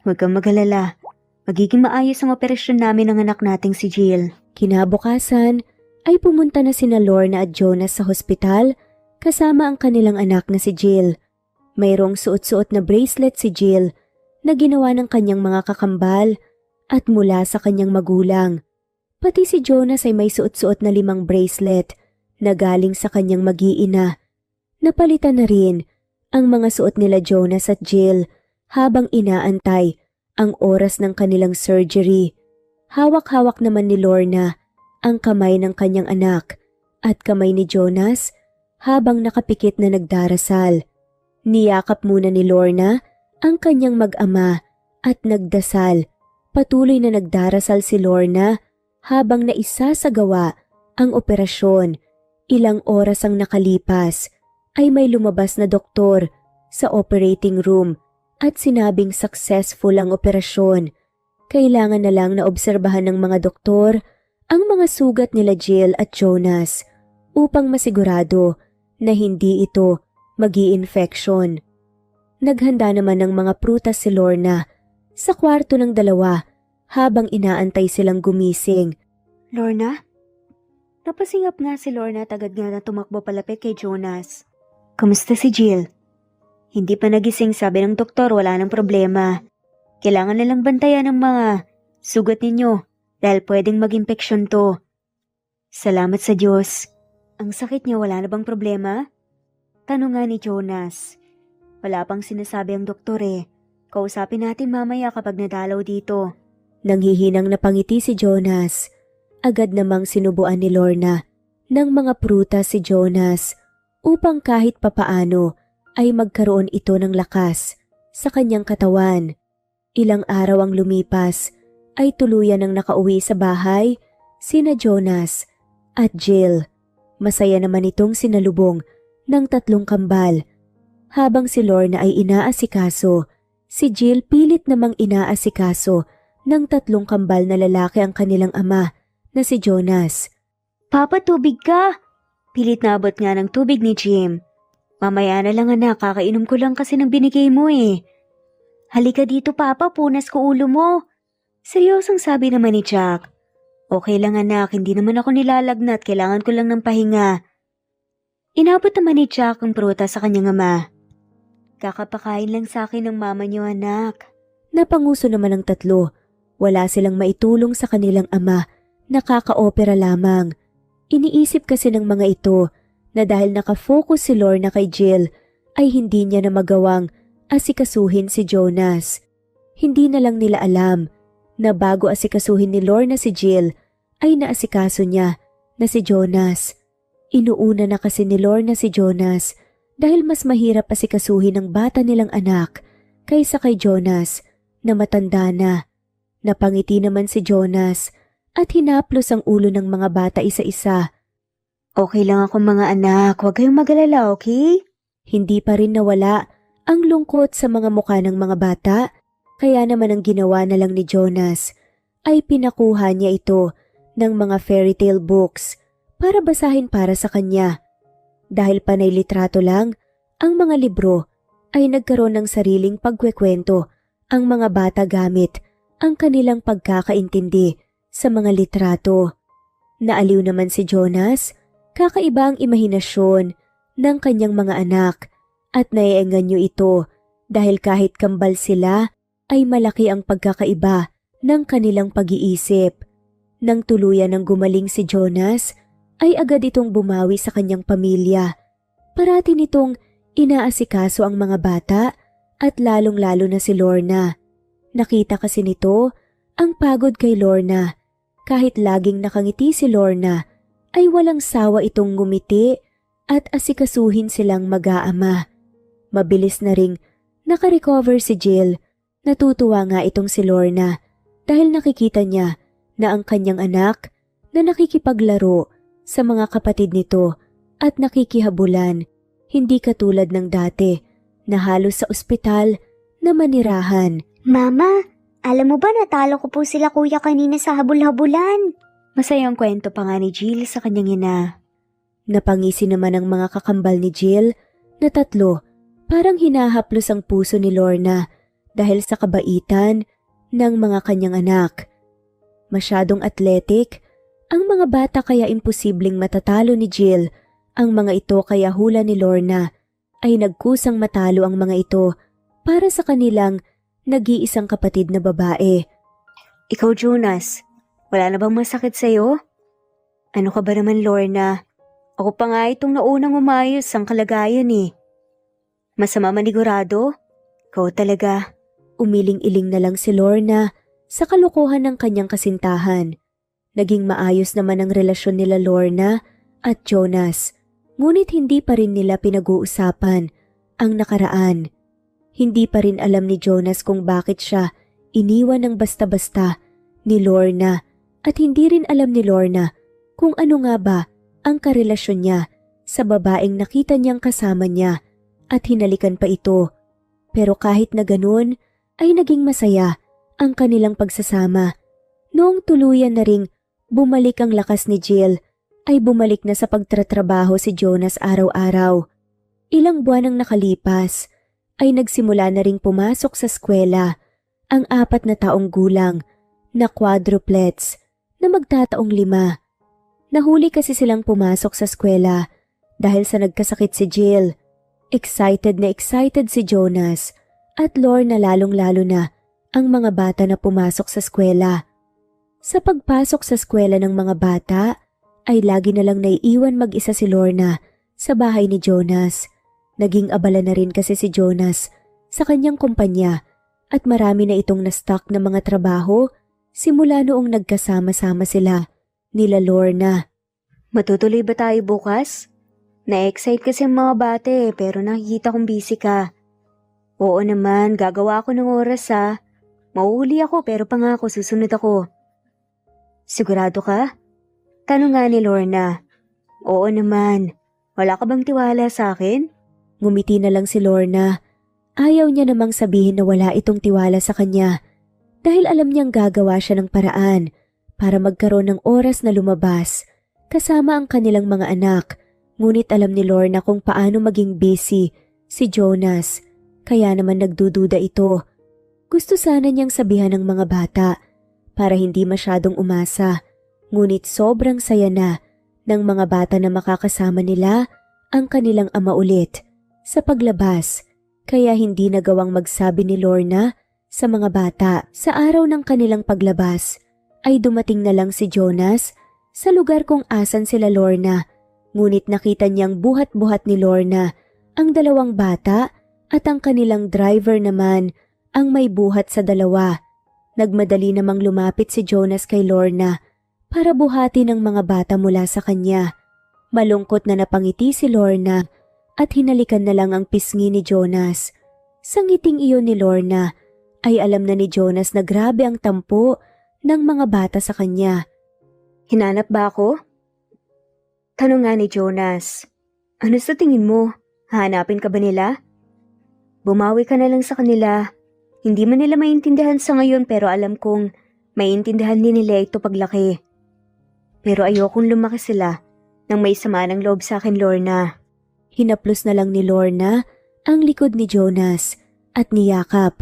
Huwag kang mag-alala. Magiging maayos ang operasyon namin ng anak nating si Jill. Kinabukasan ay pumunta na sina Lorna at Jonas sa hospital kasama ang kanilang anak na si Jill. Mayroong suot-suot na bracelet si Jill na ginawa ng kanyang mga kakambal at mula sa kanyang magulang. Pati si Jonas ay may suot-suot na 5 bracelet na galing sa kanyang mag-iina. Napalitan na rin ang mga suot nila Jonas at Jill habang inaantay ang oras ng kanilang surgery. Hawak-hawak naman ni Lorna ang kamay ng kanyang anak at kamay ni Jonas habang nakapikit na nagdarasal. Niyakap muna ni Lorna ang kanyang mag-ama at nagdasal. Patuloy na nagdarasal si Lorna habang naisasagawa ang operasyon. Ilang oras ang nakalipas ay may lumabas na doktor sa operating room at sinabing successful ang operasyon. Kailangan na lang na obserbahan ng mga doktor ang mga sugat nila Jill at Jonas upang masigurado na hindi ito magi-infection. Naghanda naman ng mga prutas si Lorna sa kwarto ng dalawa habang inaantay silang gumising. Lorna? Napasingap nga si Lorna at agad nga na tumakbo palapit kay Jonas. Kamusta si Jill? Hindi pa nagising, sabi ng doktor, wala nang problema. Kailangan nalang bantayan ng mga sugat ninyo dahil pwedeng mag-impeksyon to. Salamat sa Diyos. Ang sakit niya, wala na bang problema? Tanong nga ni Jonas. Wala pang sinasabi ang doktor eh. Kausapin natin mamaya kapag nadalaw dito. Nanghihinang napangiti si Jonas. Agad namang sinubuan ni Lorna ng mga prutas si Jonas upang kahit papaano ay magkaroon ito ng lakas sa kanyang katawan. Ilang araw ang lumipas ay tuluyan ng nakauwi sa bahay sina Jonas at Jill. Masaya naman itong sinalubong ng 3 kambal. Habang si Lorna ay inaasikaso, si Jill pilit namang inaasikaso ng 3 kambal na lalaki ang kanilang ama na si Jonas. Papa, tubig ka! Pilit na abot nga ng tubig ni Jim. Mamaya na lang anak, kakainom ko lang kasi ng binigay mo eh. Halika dito papa, punas ko ulo mo. Seryosong sabi naman ni Jack. Okay lang anak, hindi naman ako nilalagnat, kailangan ko lang ng pahinga. Inabot naman ni Jack ang prutas sa kanyang ama. Kakapakain lang sa akin ng mama niyo anak. Napanguso naman ang 3. Wala silang maitulong sa kanilang ama, nakaka-opera lamang. Iniisip kasi ng mga ito na dahil nakafocus si Lorna kay Jill ay hindi niya na magawang asikasuhin si Jonas. Hindi na lang nila alam na bago asikasuhin ni Lorna si Jill ay naasikaso niya na si Jonas. Inuuna na kasi ni Lorna si Jonas dahil mas mahirap asikasuhin ng bata nilang anak kaysa kay Jonas na matanda na. Napangiti naman si Jonas at hinaplos ang ulo ng mga bata isa-isa. Okay lang ako mga anak, huwag kayong mag-alala, okay? Hindi pa rin nawala ang lungkot sa mga mukha ng mga bata, kaya naman ang ginawa na lang ni Jonas ay pinakuha niya ito ng mga fairy tale books para basahin para sa kanya. Dahil panay litrato lang, ang mga libro ay nagkaroon ng sariling pagkwekwento ang mga bata gamit ang kanilang pagkakaintindi sa mga litrato. Naaliw naman si Jonas, kakaiba ang imahinasyon ng kanyang mga anak at naienganyo ito dahil kahit kambal sila ay malaki ang pagkakaiba ng kanilang pag-iisip. Nang tuluyan ng gumaling si Jonas, ay agad itong bumawi sa kanyang pamilya. Parati nitong inaasikaso ang mga bata at lalong-lalo na si Lorna. Nakita kasi nito ang pagod kay Lorna. Kahit laging nakangiti si Lorna, ay walang sawa itong ngumiti at asikasuhin silang mag-aama. Mabilis na ring nakarecover si Jill. Natutuwa nga itong si Lorna dahil nakikita niya na ang kanyang anak na nakikipaglaro sa mga kapatid nito at nakikihabulan, hindi katulad ng dati na halos sa ospital na manirahan. Mama, alam mo ba natalo ko po sila kuya kanina sa habul-habulan? Masayang kwento pa nga ni Jill sa kanyang ina. Napangisi naman ang mga kakambal ni Jill na 3, parang hinahaplos ang puso ni Lorna dahil sa kabaitan ng mga kanyang anak. Masyadong athletic ang mga bata kaya imposibleng matatalo ni Jill ang mga ito kaya hula ni Lorna ay nagkusang matalo ang mga ito para sa kanilang nag-iisang kapatid na babae. Ikaw, Jonas, wala na bang masakit sa'yo? Ano ka ba naman, Lorna? Ako pa nga itong naunang umayos ang kalagayan eh. Masama manigurado? Ikaw talaga. Umiling-iling na lang si Lorna sa kalokohan ng kanyang kasintahan. Naging maayos naman ang relasyon nila Lorna at Jonas, ngunit hindi pa rin nila pinag-uusapan ang nakaraan. Hindi pa rin alam ni Jonas kung bakit siya iniwan ng basta-basta ni Lorna at hindi rin alam ni Lorna kung ano nga ba ang karelasyon niya sa babaeng nakita niyang kasama niya at hinalikan pa ito. Pero kahit na ganun ay naging masaya ang kanilang pagsasama. Noong tuluyan na ring bumalik ang lakas ni Jill, ay bumalik na sa pagtatrabaho si Jonas araw-araw. Ilang buwan ang nakalipas, ay nagsimula na ring pumasok sa eskwela ang 4 na taong gulang na quadruplets na magtataong 5. Nahuli kasi silang pumasok sa eskwela dahil sa nagkasakit si Jill. Excited na excited si Jonas at Lorna lalong-lalo na ang mga bata na pumasok sa eskwela. Sa pagpasok sa eskwela ng mga bata, ay lagi na lang naiiwan mag-isa si Lorna sa bahay ni Jonas. Naging abala na rin kasi si Jonas sa kanyang kumpanya at marami na itong na-stock na mga trabaho simula noong nagkasama-sama sila nila Lorna. Matutuloy ba tayo bukas? Na-excite kasi ang mga bata pero nakikita kong busy ka. Oo naman, gagawa ako ng oras ha. Mauuli ako pero pangako susunod ako. Sigurado ka? Tanong nga ni Lorna. Oo naman. Wala ka bang tiwala sa akin? Ngumiti na lang si Lorna. Ayaw niya namang sabihin na wala itong tiwala sa kanya dahil alam niyang gagawa siya ng paraan para magkaroon ng oras na lumabas kasama ang kanilang mga anak. Ngunit alam ni Lorna kung paano maging busy si Jonas kaya naman nagdududa ito. Gusto sana niyang sabihan ng mga bata para hindi masyadong umasa. Ngunit sobrang saya na ng mga bata na makakasama nila ang kanilang ama ulit sa paglabas kaya hindi nagawang magsabi ni Lorna sa mga bata. Sa araw ng kanilang paglabas ay dumating na lang si Jonas sa lugar kung asan sila Lorna. Ngunit nakita niyang buhat-buhat ni Lorna ang 2 bata at ang kanilang driver naman ang may buhat sa 2. Nagmadali namang lumapit si Jonas kay Lorna para buhati ng mga bata mula sa kanya. Malungkot na napangiti si Lorna at hinalikan na lang ang pisngi ni Jonas. Sa ngiting iyon ni Lorna ay alam na ni Jonas na grabe ang tampo ng mga bata sa kanya. Hinanap ba ako? Tanong nga ni Jonas. Ano sa tingin mo? Hahanapin ka ba nila? Bumawi ka na lang sa kanila. Hindi man nila maintindihan sa ngayon pero alam kong maintindihan din nila ito paglaki. Pero ayokong lumaki sila nang may sama ng loob sa akin, Lorna. Hinaplos na lang ni Lorna ang likod ni Jonas at niyakap.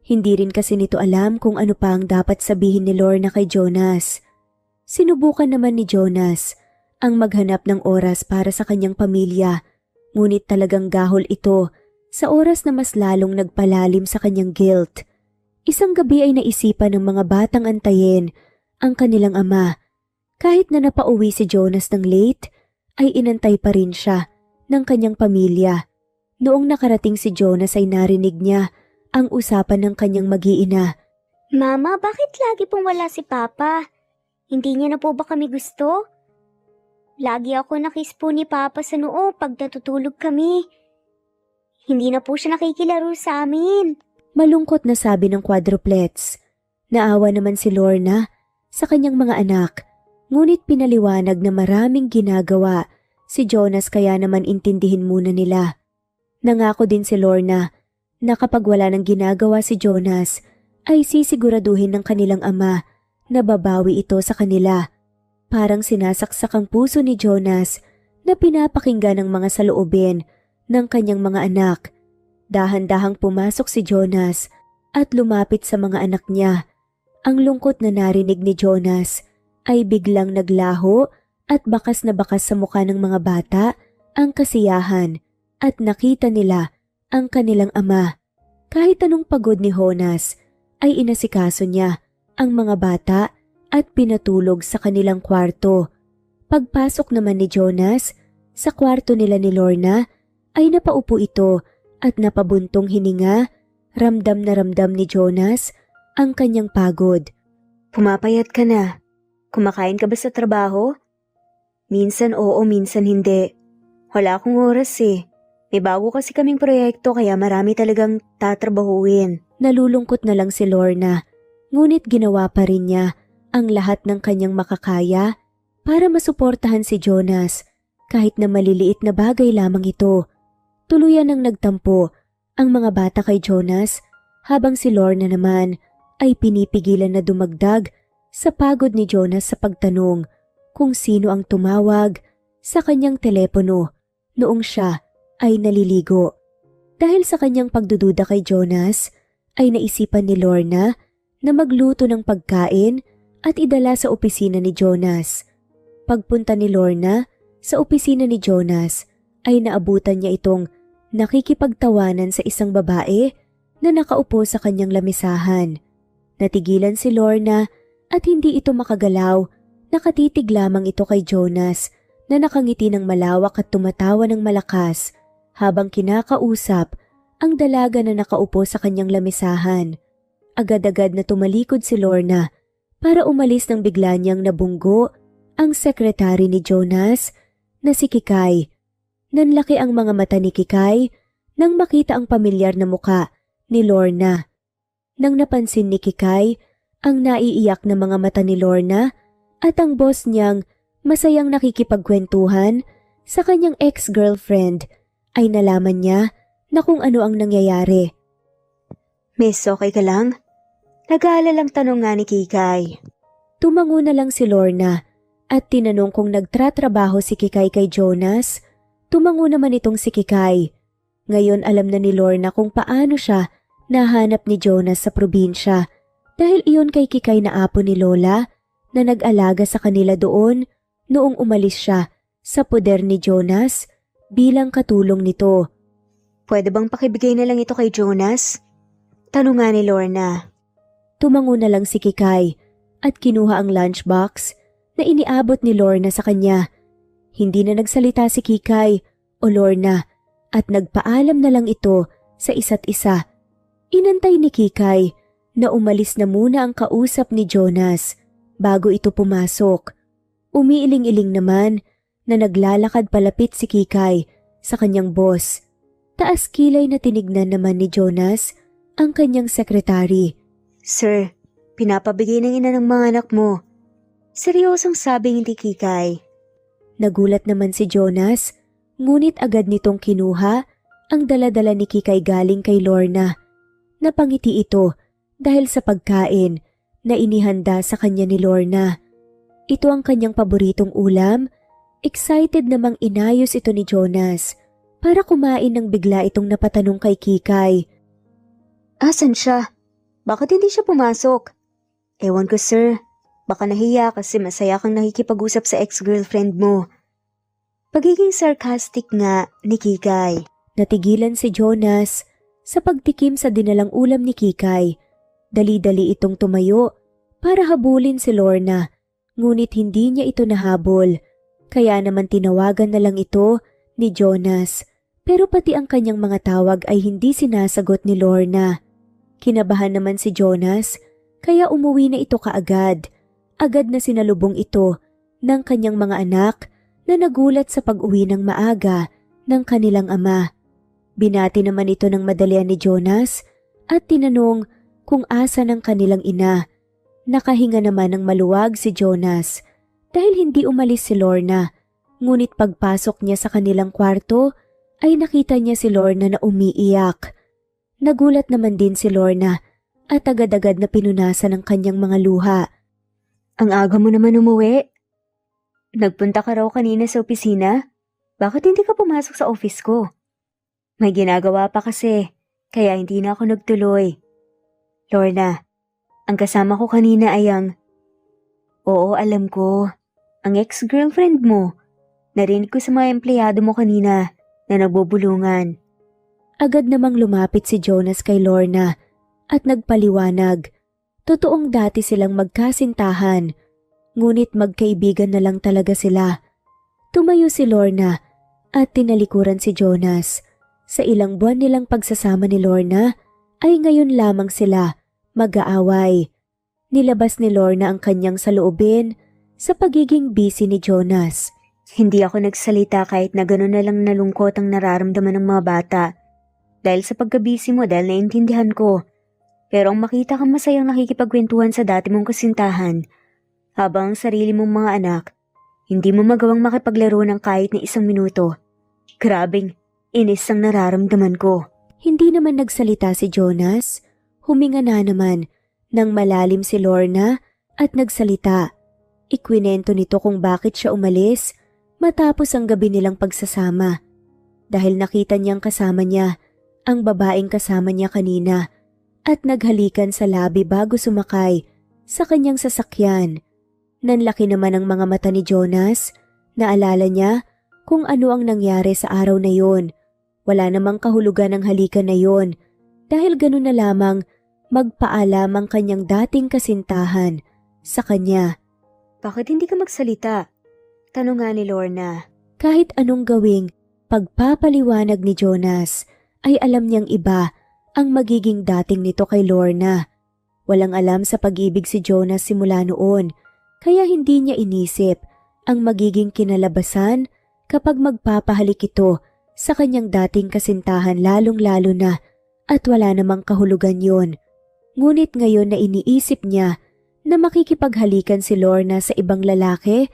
Hindi rin kasi nito alam kung ano pa ang dapat sabihin ni Lorna kay Jonas. Sinubukan naman ni Jonas ang maghanap ng oras para sa kanyang pamilya, ngunit talagang gahol ito sa oras na mas lalong nagpalalim sa kanyang guilt. Isang gabi ay naisipan ng mga batang antayin ang kanilang ama. Kahit na napauwi si Jonas ng late, ay inantay pa rin siya ng kanyang pamilya. Noong nakarating si Jonas ay narinig niya ang usapan ng kanyang mag-iina. Mama, bakit lagi pong wala si Papa? Hindi niya na po ba kami gusto? Lagi ako nakiss po ni Papa sa noo pag natutulog kami. Hindi na po siya nakikilaro sa amin. Malungkot na sabi ng quadruplets. Naawa naman si Lorna sa kanyang mga anak, ngunit pinaliwanag na maraming ginagawa si Jonas kaya naman intindihin muna nila. Nangako din si Lorna na kapag wala nang ginagawa si Jonas ay sisiguraduhin ng kanilang ama na babawi ito sa kanila. Parang sinasaksak ang puso ni Jonas na pinapakinggan ng mga saloobin ng kanyang mga anak. Dahan-dahang pumasok si Jonas at lumapit sa mga anak niya. Ang lungkot na narinig ni Jonas ay biglang naglaho at bakas na bakas sa mukha ng mga bata ang kasiyahan. at nakita nila ang kanilang ama. Kahit anong pagod ni Jonas ay inasikaso niya ang mga bata at pinatulog sa kanilang kwarto. Pagpasok naman ni Jonas sa kwarto nila ni Lorna ay napaupo ito at napabuntong hininga. Ramdam na ramdam ni Jonas ang kanyang pagod. Pumapayat ka na. Kumakain ka ba sa trabaho? Minsan oo, minsan hindi. Wala akong oras eh. May bago kasi kaming proyekto kaya marami talagang tatrabahuin. Nalulungkot na lang si Lorna. Ngunit ginawa pa rin niya ang lahat ng kanyang makakaya para masuportahan si Jonas kahit na maliliit na bagay lamang ito. Tuluyan ang nagtampo ang mga bata kay Jonas habang si Lorna naman ay pinipigilan na dumagdag sa pagod ni Jonas sa pagtanong kung sino ang tumawag sa kanyang telepono noong siya ay naliligo. Dahil sa kanyang pagdududa kay Jonas ay naisipan ni Lorna na magluto ng pagkain at idala sa opisina ni Jonas. Pagpunta ni Lorna sa opisina ni Jonas ay naabutan niya itong nakikipagtawanan sa isang babae na nakaupo sa kanyang lamisahan. Natigilan si Lorna at hindi ito makagalaw. Nakatitig lamang ito kay Jonas na nakangiti ng malawak at tumatawa ng malakas habang kinakausap ang dalaga na nakaupo sa kanyang lamisahan. Agad-agad na tumalikod si Lorna para umalis nang bigla niyang nabunggo ang sekretary ni Jonas na si Kikay. Nanlaki ang mga mata ni Kikay nang makita ang pamilyar na muka ni Lorna. Nang napansin ni Kikay ang naiiyak na mga mata ni Lorna at ang boss niyang masayang nakikipagkwentuhan sa kanyang ex-girlfriend, ay nalaman niya na kung ano ang nangyayari. Miss, okay ka lang? Nag-aalalang tanong nga ni Kikay. Tumango na lang si Lorna at tinanong kung nagtratrabaho si Kikay kay Jonas. Tumango naman itong si Kikay. Ngayon alam na ni Lorna kung paano siya nahanap ni Jonas sa probinsya dahil iyon kay Kikay na apo ni Lola na nag-alaga sa kanila doon noong umalis siya sa poder ni Jonas bilang katulong nito. Pwede bang pakibigay na lang ito kay Jonas? Tanong nga ni Lorna. Tumango na lang si Kikay at kinuha ang lunchbox na iniabot ni Lorna sa kanya. Hindi na nagsalita si Kikay o Lorna at nagpaalam na lang ito sa isa't isa. Inantay ni Kikay na umalis na muna ang kausap ni Jonas bago ito pumasok. Umiiling-iling naman na naglalakad palapit si Kikay sa kanyang boss. Taas kilay na tinignan naman ni Jonas ang kanyang sekretary. Sir, pinapabigay ng ina ng mga anak mo. Seryosong sabi ni Kikay. Nagulat naman si Jonas, ngunit agad nitong kinuha ang dala-dala ni Kikay galing kay Lorna. Napangiti ito dahil sa pagkain na inihanda sa kanya ni Lorna. Ito ang kanyang paboritong ulam. Excited namang inayos ito ni Jonas para kumain nang bigla itong napatanong kay Kikay. Asan siya? Bakit hindi siya pumasok? Ewan ko sir, baka nahiya kasi masaya kang nakikipag-usap sa ex-girlfriend mo. Pagiging sarcastic nga ni Kikay. Natigilan si Jonas sa pagtikim sa dinalang ulam ni Kikay. Dali-dali itong tumayo para habulin si Lorna, ngunit hindi niya ito nahabol. Kaya naman tinawagan na lang ito ni Jonas, pero pati ang kanyang mga tawag ay hindi sinasagot ni Lorna. Kinabahan naman si Jonas, kaya umuwi na ito kaagad. Agad na sinalubong ito ng kanyang mga anak na nagulat sa pag-uwi ng maaga ng kanilang ama. Binati naman ito ng madalian ni Jonas at tinanong kung asa ng kanilang ina. Nakahinga naman ng maluwag si Jonas dahil hindi umalis si Lorna, ngunit pagpasok niya sa kanilang kwarto ay nakita niya si Lorna na umiiyak. Nagulat naman din si Lorna at agad-agad na pinunasan ang kanyang mga luha. Ang aga mo naman umuwi. Nagpunta ka raw kanina sa opisina? Bakit hindi ka pumasok sa office ko? May ginagawa pa kasi, kaya hindi na ako nagtuloy. Lorna, ang kasama ko kanina ay ang... Oo, alam ko. Ang ex-girlfriend mo. Narinig ko sa mga empleyado mo kanina na nagbubulungan. Agad namang lumapit si Jonas kay Lorna at nagpaliwanag. Totoong dati silang magkasintahan, ngunit magkaibigan na lang talaga sila. Tumayo si Lorna at tinalikuran si Jonas. Sa ilang buwan nilang pagsasama ni Lorna ay ngayon lamang sila mag-aaway. Nilabas ni Lorna ang kanyang saloobin sa pagiging busy ni Jonas. Hindi ako nagsalita kahit na gano'n na lang nalungkot ang nararamdaman ng mga bata. Dahil sa pagkabisi mo, dahil naintindihan ko. Pero ang makita kang masayang nakikipagkwentuhan sa dati mong kasintahan, habang ang sarili mong mga anak, hindi mo magawang makipaglaro ng kahit na 1 minuto. Grabing inis ang nararamdaman ko. Hindi naman nagsalita si Jonas. Huminga na naman nang malalim si Lorna at nagsalita. Ikwinento nito kung bakit siya umalis matapos ang gabi nilang pagsasama. Dahil nakita niyang kasama niya ang babaeng kasama niya kanina at naghalikan sa labi bago sumakay sa kanyang sasakyan. Nanlaki naman ang mga mata ni Jonas. Naalala niya kung ano ang nangyari sa araw na yon. Wala namang kahulugan ang halikan na yon dahil ganun na lamang magpaalam ang kanyang dating kasintahan sa kanya. Bakit hindi ka magsalita? Tanong nga ni Lorna. Kahit anong gawing pagpapaliwanag ni Jonas ay alam niyang iba ang magiging dating nito kay Lorna. Walang alam sa pag-ibig si Jonas simula noon, kaya hindi niya inisip ang magiging kinalabasan kapag magpapahalik ito sa kanyang dating kasintahan lalong-lalo na at wala namang kahulugan yon. Ngunit ngayon na iniisip niya na makikipaghalikan si Lorna sa ibang lalaki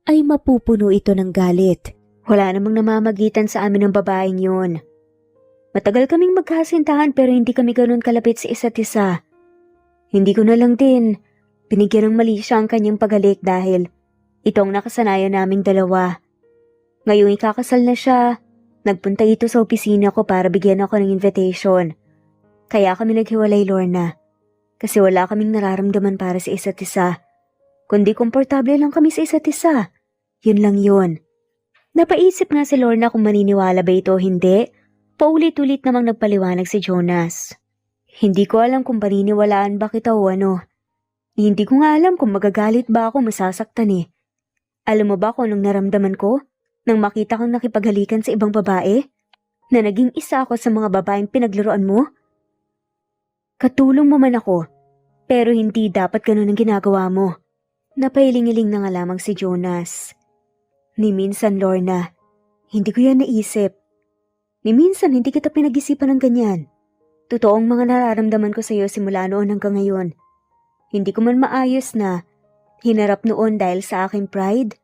ay mapupuno ito ng galit. Wala namang namamagitan sa amin ng babaeng yon. Matagal kaming magkasintahan pero hindi kami ganun kalapit sa isa't isa. Hindi ko na lang din binigyan ng mali siya ang kanyang paghalik dahil ito ang nakasanayan naming dalawa. Ngayong ikakasal na siya, nagpunta ito sa opisina ko para bigyan ako ng invitation. Kaya kami naghiwalay, Lorna. Kasi wala kaming nararamdaman para sa isa't isa. Kundi komportable lang kami sa isa't isa. Yun lang yun. Napaisip nga si Lorna kung maniniwala ba ito o hindi. Paulit-ulit namang nagpaliwanag si Jonas. Hindi ko alam kung paniniwalaan ba kita o ano. Hindi ko nga alam kung magagalit ba ako masasaktan eh. Alam mo ba kung anong naramdaman ko nang makita kang nakipaghalikan sa ibang babae? Na naging isa ako sa mga babaeng pinaglaruan mo? Katulong mo man ako, pero hindi dapat ganun ang ginagawa mo. Napailing-iling na nga lamang si Jonas. Ni minsan, Lorna, hindi ko yan naisip. Ni minsan hindi kita pinag-isipan ng ganyan. Totoong mga nararamdaman ko sa iyo simula noon hanggang ngayon. Hindi ko man maayos na hinarap noon dahil sa aking pride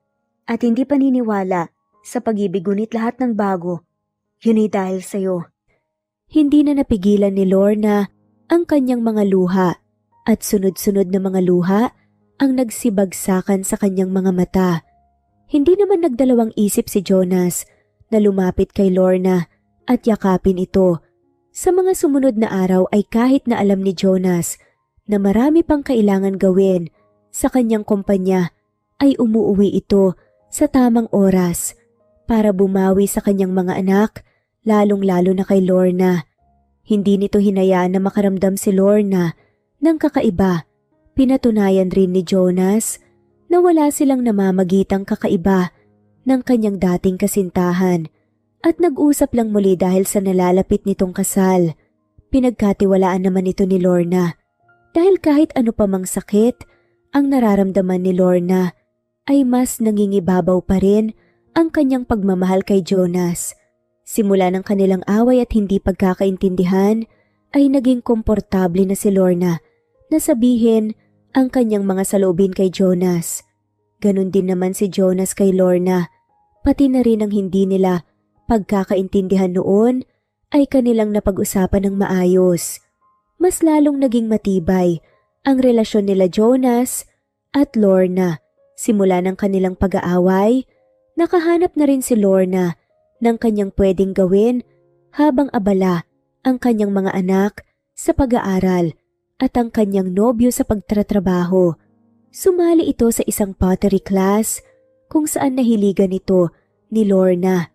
at hindi paniniwala sa pag-ibig ngunit lahat ng bago. Yun ay dahil sa iyo. Hindi na napigilan ni Lorna ang kanyang mga luha at sunod-sunod na mga luha ang nagsibagsakan sa kanyang mga mata. Hindi naman nagdalawang isip si Jonas na lumapit kay Lorna at yakapin ito. Sa mga sumunod na araw ay kahit na alam ni Jonas na marami pang kailangan gawin sa kanyang kumpanya ay umuuwi ito sa tamang oras para bumawi sa kanyang mga anak, lalong-lalo na kay Lorna. Hindi nito hinayaan na makaramdam si Lorna ng kakaiba. Pinatunayan rin ni Jonas na wala silang namamagitang kakaiba ng kanyang dating kasintahan. At nag-usap lang muli dahil sa nalalapit nitong kasal. Pinagkatiwalaan naman ito ni Lorna. Dahil kahit ano pa mang sakit, ang nararamdaman ni Lorna ay mas nangingibabaw pa rin ang kanyang pagmamahal kay Jonas. Simula ng kanilang away at hindi pagkakaintindihan, ay naging komportable na si Lorna na sabihin ang kanyang mga saloobin kay Jonas. Ganon din naman si Jonas kay Lorna, pati na rin ang hindi nila pagkakaintindihan noon ay kanilang napag-usapan ng maayos. Mas lalong naging matibay ang relasyon nila Jonas at Lorna. Simula ng kanilang pag-aaway, nakahanap na rin si Lorna ng kanyang pwedeng gawin habang abala ang kanyang mga anak sa pag-aaral at ang kanyang nobyo sa pagtratrabaho. Sumali ito sa isang pottery class kung saan nahiligan ito ni Lorna.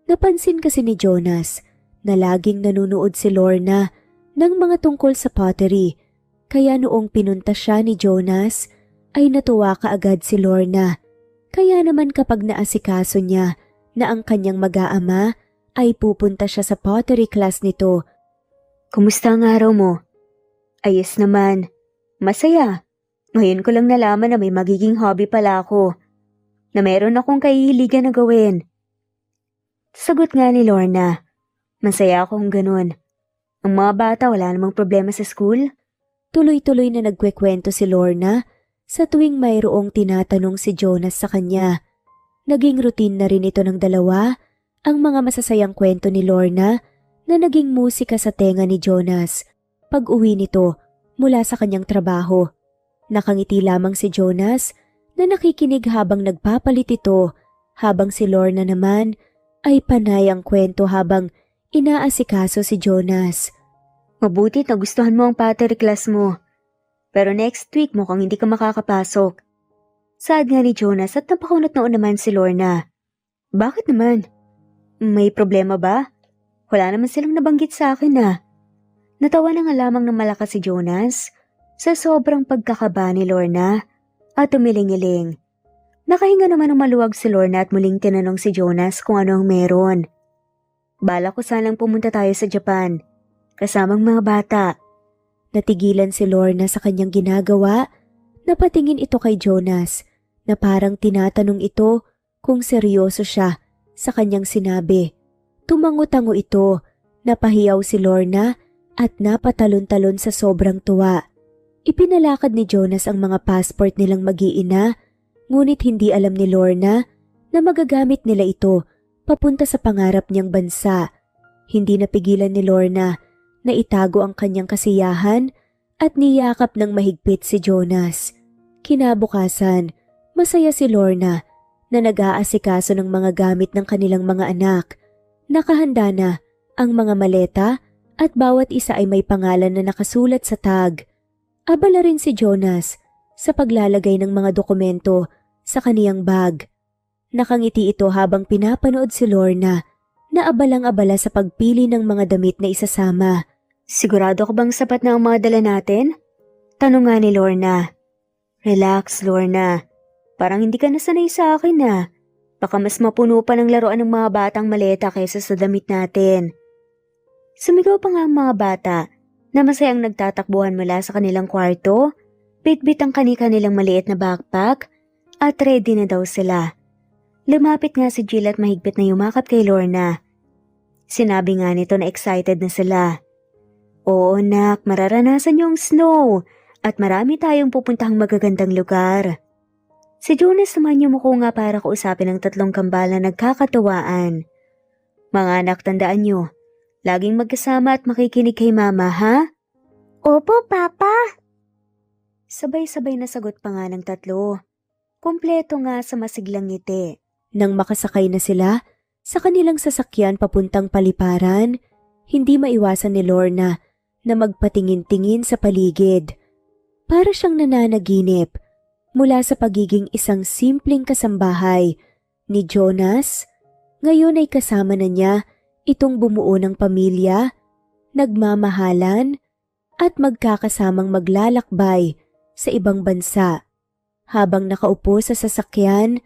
Napansin kasi ni Jonas na laging nanunood si Lorna ng mga tungkol sa pottery, kaya noong pinunta siya ni Jonas ay natuwa kaagad si Lorna. Kaya naman kapag naasikaso niya na ang kanyang mag-aama ay pupunta siya sa pottery class nito. Kumusta ang araw mo? Ayos naman. Masaya. Ngayon ko lang nalaman na may magiging hobby pala ako. Na meron akong kahihiligan na gawin. Sagot nga ni Lorna. Masaya akong ganun. Ang mga bata wala namang problema sa school. Tuloy-tuloy na nagkwekwento si Lorna sa tuwing mayroong tinatanong si Jonas sa kanya. Naging routine na rin ito ng dalawa ang mga masasayang kwento ni Lorna na naging musika sa tenga ni Jonas pag uwi nito mula sa kanyang trabaho. Nakangiti lamang si Jonas na nakikinig habang nagpapalit ito habang si Lorna naman ay panay ang kwento habang inaasikaso si Jonas. Mabuti nagustuhan mo ang pottery class mo. Pero next week mukhang hindi ka makakapasok. Saad nga ni Jonas at napakunot noon naman si Lorna. Bakit naman? May problema ba? Wala naman silang nabanggit sa akin na. Natawa na nga lamang ng malakas si Jonas sa sobrang pagkakaba ni Lorna at umiling-iling. Nakahinga naman ng maluwag si Lorna at muling tinanong si Jonas kung ano ang meron. Bala ko sanang pumunta tayo sa Japan, kasamang mga bata. Natigilan si Lorna sa kanyang ginagawa, napatingin ito kay Jonas na parang tinatanong ito kung seryoso siya sa kanyang sinabi. Tumango-tango ito, napahiyaw si Lorna at napatalon-talon sa sobrang tuwa. Ipinalakad ni Jonas ang mga passport nilang mag-iina, ngunit hindi alam ni Lorna na magagamit nila ito papunta sa pangarap niyang bansa. Hindi napigilan ni Lorna na itago ang kanyang kasiyahan at niyakap ng mahigpit si Jonas. Kinabukasan, masaya si Lorna na nag-aasikaso ng mga gamit ng kanilang mga anak. Nakahanda na ang mga maleta at bawat isa ay may pangalan na nakasulat sa tag. Abala rin si Jonas sa paglalagay ng mga dokumento sa kaniyang bag. Nakangiti ito habang pinapanood si Lorna na abalang-abala sa pagpili ng mga damit na isasama. Sigurado ko bang sapat na ang mga dala natin? Tanong nga ni Lorna. Relax, Lorna. Parang hindi ka nasanay sa akin na. Baka mas mapuno pa ng laruan ng mga batang maleta kaysa sa damit natin. Sumigaw pa nga ang mga bata na masayang nagtatakbuhan mula sa kanilang kwarto, bitbit ang kani-kanilang maliit na backpack at ready na daw sila. Lumapit nga si Jill at mahigpit na yumakap kay Lorna. Sinabi nga nito na excited na sila. Oo nak, mararanasan niyo ang snow at marami tayong pupuntahang magagandang lugar. Si Jonas naman yumuko nga para kausapin ang tatlong kambal na nagkakatuwaan. Mga anak, tandaan niyo, laging magkasama at makikinig kay mama, ha? Opo, Papa. Sabay-sabay na sagot pa nga ng tatlo. Kompleto nga sa masiglang ngiti. Nang makasakay na sila sa kanilang sasakyan papuntang paliparan, hindi maiwasan ni Lorna na magpatingin-tingin sa paligid. Para siyang nananaginip mula sa pagiging isang simpleng kasambahay ni Jonas. Ngayon ay kasama na niya itong bumuo ng pamilya, nagmamahalan at magkakasamang maglalakbay sa ibang bansa. Habang nakaupo sa sasakyan,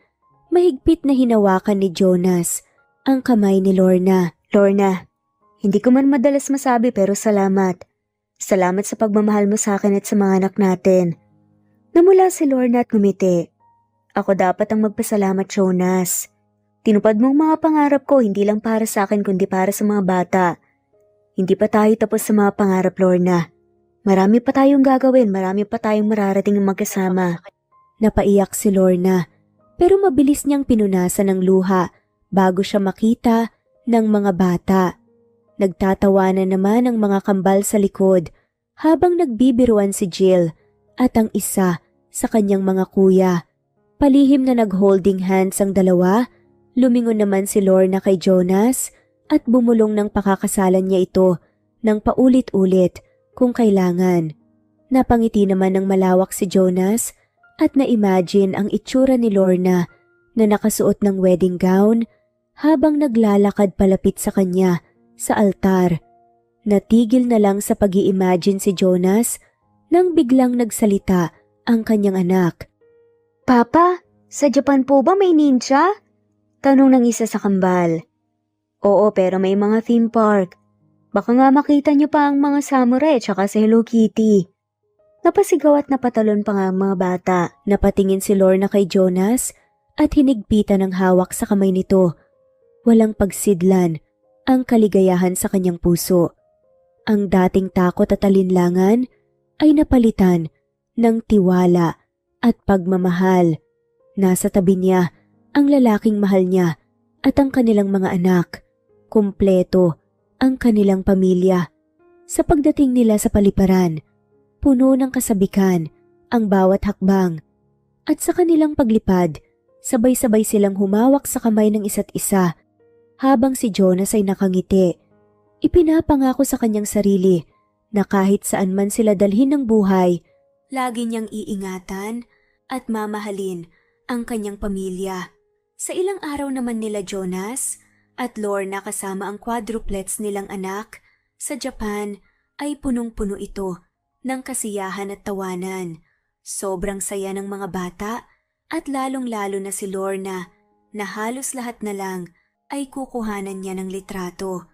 mahigpit na hinawakan ni Jonas ang kamay ni Lorna. Lorna, hindi ko man madalas masabi pero salamat. Salamat sa pagmamahal mo sa akin at sa mga anak natin. Namula si Lorna at ngumiti. Ako dapat ang magpasalamat, Jonas. Tinupad mong mga pangarap ko hindi lang para sa akin kundi para sa mga bata. Hindi pa tayo tapos sa mga pangarap, Lorna. Marami pa tayong gagawin, marami pa tayong mararating ng magkasama. Napaiyak si Lorna, pero mabilis niyang pinunasan ng luha bago siya makita ng mga bata. Nagtatawanan naman ang mga kambal sa likod habang nagbibiruan si Jill at ang isa sa kanyang mga kuya. Palihim na nag-holding hands ang dalawa, lumingon naman si Lorna kay Jonas at bumulong ng pakakasalan niya ito ng paulit-ulit kung kailangan. Napangiti naman ng malawak si Jonas at na-imagine ang itsura ni Lorna na nakasuot ng wedding gown habang naglalakad palapit sa kanya sa altar. Natigil na lang sa pag-i-imagine si Jonas nang biglang nagsalita ang kanyang anak. Papa, sa Japan po ba may ninja? Tanong ng isa sa kambal. Oo, pero may mga theme park. Baka nga makita niyo pa ang mga samurai tsaka si Hello Kitty. Napasigaw at napatalon pa nga ang mga bata. Napatingin si Lorna kay Jonas at hinigpitan ng hawak sa kamay nito. Walang pagsidlan ang kaligayahan sa kanyang puso. Ang dating takot at alinlangan ay napalitan ng tiwala at pagmamahal. Nasa tabi niya ang lalaking mahal niya at ang kanilang mga anak. Kumpleto ang kanilang pamilya. Sa pagdating nila sa paliparan, puno ng kasabikan ang bawat hakbang. At sa kanilang paglipad, sabay-sabay silang humawak sa kamay ng isa't isa habang si Jonas ay nakangiti. Ipinapangako sa kanyang sarili na kahit saan man sila dalhin ng buhay, lagi niyang iingatan at mamahalin ang kanyang pamilya. Sa ilang araw naman nila Jonas at Lorna kasama ang quadruplets nilang anak sa Japan ay punong-puno ito ng kasiyahan at tawanan. Sobrang saya ng mga bata at lalong-lalo na si Lorna na halos lahat na lang ay kukuhanan niya ng litrato.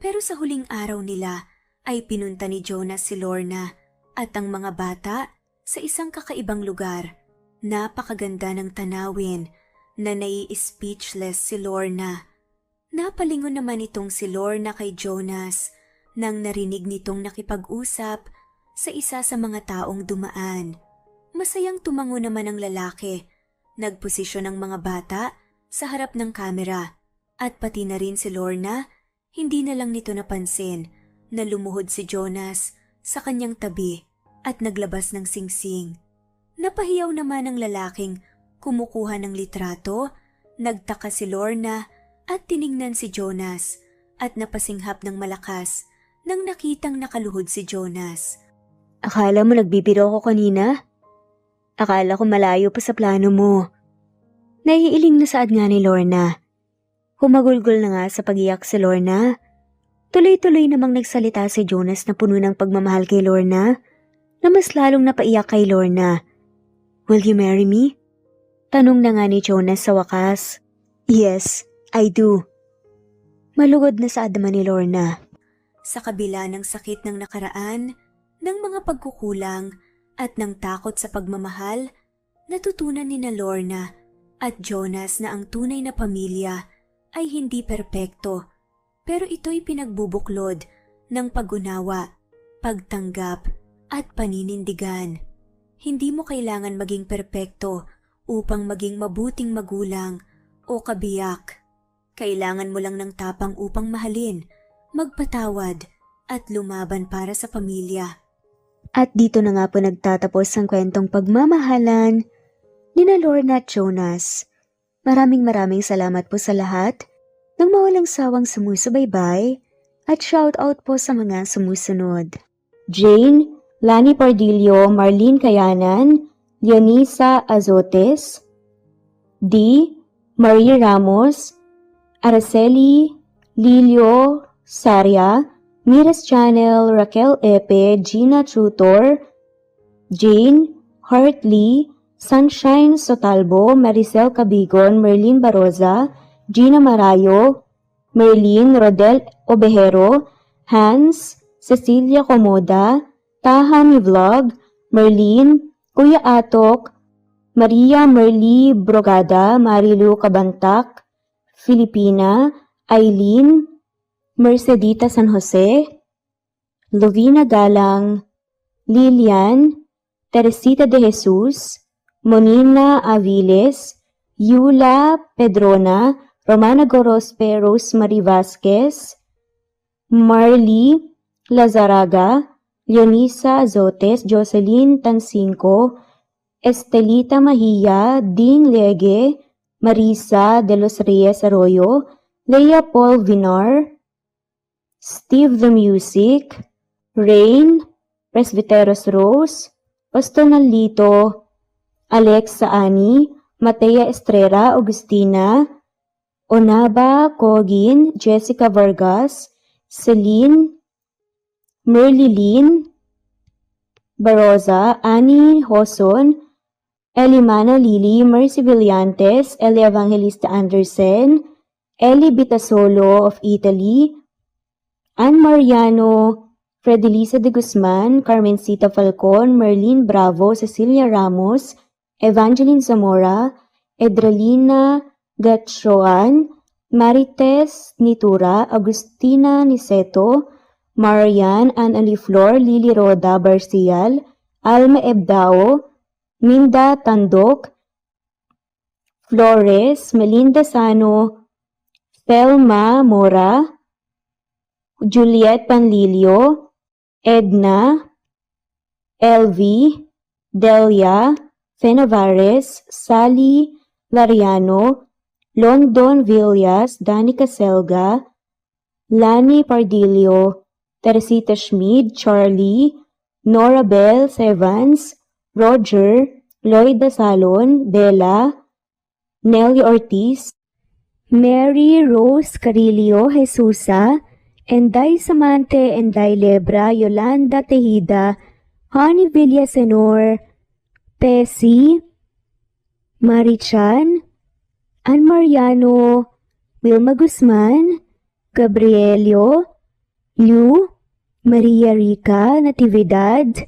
Pero sa huling araw nila ay pinunta ni Jonas si Lorna at ang mga bata sa isang kakaibang lugar. Napakaganda ng tanawin na nai-speechless si Lorna. Napalingon naman itong si Lorna kay Jonas nang narinig nitong nakipag-usap sa isa sa mga taong dumaan. Masayang tumango naman ang lalaki. Nagposisyon ang mga bata sa harap ng kamera at pati na rin si Lorna, hindi na lang nito napansin na lumuhod si Jonas sa kanyang tabi at naglabas ng singsing. Napahiyaw naman ang lalaking kumukuha ng litrato, nagtaka si Lorna at tiningnan si Jonas at napasinghap ng malakas nang nakitang nakaluhod si Jonas. Akala mo nagbibiro ko kanina? Akala ko malayo pa sa plano mo. Naiiling na saad nga ni Lorna. Humagulgol na nga sa pag-iyak si Lorna. Tuloy-tuloy namang nagsalita si Jonas na puno ng pagmamahal kay Lorna na mas lalong napaiyak kay Lorna. Will you marry me? Tanong na nga ni Jonas sa wakas. Yes, I do. Malugod na saad naman ni Lorna. Sa kabila ng sakit ng nakaraan, ng mga pagkukulang at ng takot sa pagmamahal, natutunan ni na Lorna at Jonas na ang tunay na pamilya ay hindi perpekto, pero ito'y pinagbubuklod ng pag-unawa, pagtanggap at paninindigan. Hindi mo kailangan maging perpekto upang maging mabuting magulang o kabiyak. Kailangan mo lang ng tapang upang mahalin, magpatawad at lumaban para sa pamilya. At dito na nga po nagtatapos ang kwentong pagmamahalan ni na Lorna at Jonas. Maraming salamat po sa lahat ng mawalang sawang sumusubaybay at shoutout po sa mga sumusunod. Jane, Lani Pardillo, Marlene Kayanan, Leonisa Azotes, D. Marie Ramos, Araceli, Lilio Saria, Miras Channel, Raquel Epe, Gina Tutor, Jane, Hartley, Sunshine Sotalbo, Maricel Cabigon, Merlin Baroza, Gina Marayo, Merlin Rodel Obejero, Hans, Cecilia Comoda, Tahan Vlog, Merlin, Kuya Atok, Maria Merly Brogada, Marilu Cabantac, Filipina, Eileen, Mercedita San Jose, Lovina Galang, Lilian, Teresita de Jesus, Monina Aviles, Yula Pedrona, Romana Gorospe, Rosemary Vasquez, Marley Lazaraga, Leonisa Azotes, Jocelyn Tancinco, Estelita Mahia, Ding Lege, Marisa de los Reyes Arroyo, Leia Paul Vinar, Steve the Music, Rain, Presbyteros Rose, Pastor Lito, Alexa Ani, Matea Estrera, Agustina, Onaba Cogin, Jessica Vargas, Celine Merlilin Baroza, Annie Hoson, Elimana Lili, Mercy Villantes, Eli Evangelista Anderson, Eli Bitasolo of Italy, Ann Mariano, Fredelisa de Guzman, Carmencita Falcon, Merlin Bravo, Cecilia Ramos, Evangeline Zamora, Edralina Gatchoan, Marites Nitura, Agustina Niceto, Marian, Ann Aliflor, Lily Roda Barcial, Alma Ebdao, Minda Tandok, Flores, Melinda Sano, Thelma Mora, Juliet Panlilio, Edna, Elvie, Delia, Fenavares, Sally Lariano, London Villas, Danica Selga, Lani Pardilio, Teresita Schmid, Charlie, Nora Bell Evans, Roger, Lloyd Dasalon, Bella, Nelly Ortiz, Mary Rose Carillo Jesusa, Enday Samante, Enday Lebra, Yolanda Tejida, Honey Villasenor, Tessie, Marichan, Ann Mariano, Wilma Guzman, Gabrielio, Liu, Maria Rica Natividad,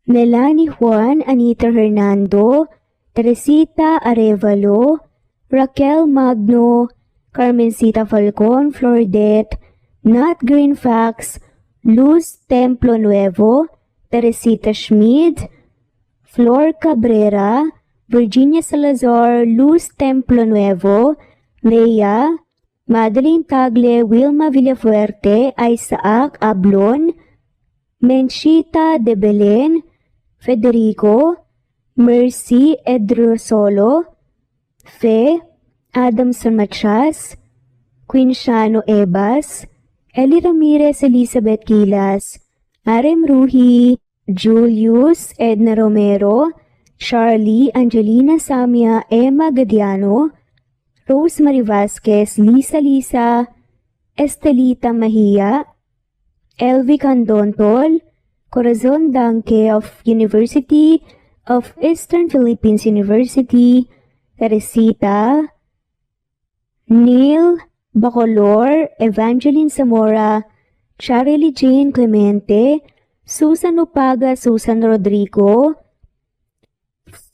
Melanie Juan, Anita Hernando, Teresita Arevalo, Raquel Magno, Carmencita Falcon, Flordet, Nat Greenfax, Luz Templo Nuevo, Teresita Schmid, Flor Cabrera, Virginia Salazar, Luz Templo Nuevo, Leia, Madeline Tagle, Wilma Villafuerte, Isaac Ablon, Menchita de Belen, Federico, Mercy Edrosolo, Fe, Adamson Machas, Quinshano Ebas, Eli Ramirez Elizabeth Gilas, Arem Ruhi, Julius Edna Romero, Charlie Angelina Samia, Emma Gadiano, Rosemary Vasquez, Lisa, Estelita Mahia, Elvi Candontol, Corazon Danke of University of Eastern Philippines University, Teresita, Neil Bacolor, Evangeline Zamora, Charlie Jane Clemente, Susan Upaga, Susan Rodrigo,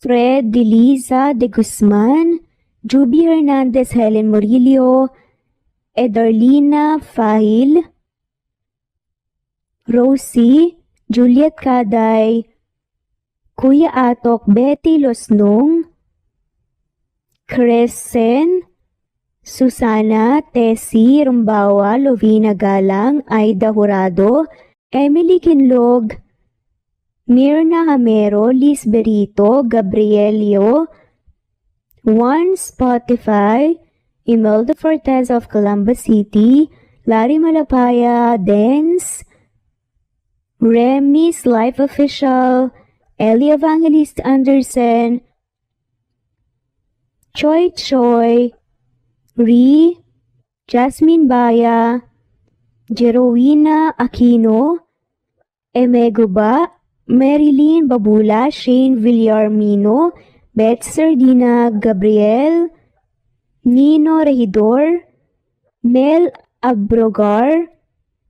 Fred Deliza de Guzman, Juby Hernandez, Helen Murillo, Edarlina Fahil, Rosie, Juliet Kaday, Kuya Atok, Betty Losnong, Crescen, Susana, Tessie, Rumbawa, Lovina Galang, Aida Jurado, Emily Kinlog, Mirna Hamero, Liz Berito, Gabrielio, One Spotify, Imelda Fortes of Columbus City, Larry Malapaya, Dance, Remy's Life Official, Ellie Evangelist Anderson, Choi Choi, Ree, Jasmine Baya, Jerowina Aquino, Emeguba, Marilyn Babula, Shane Villarmino, Beth Sardina, Gabriel, Nino Regidor, Mel Abrogar,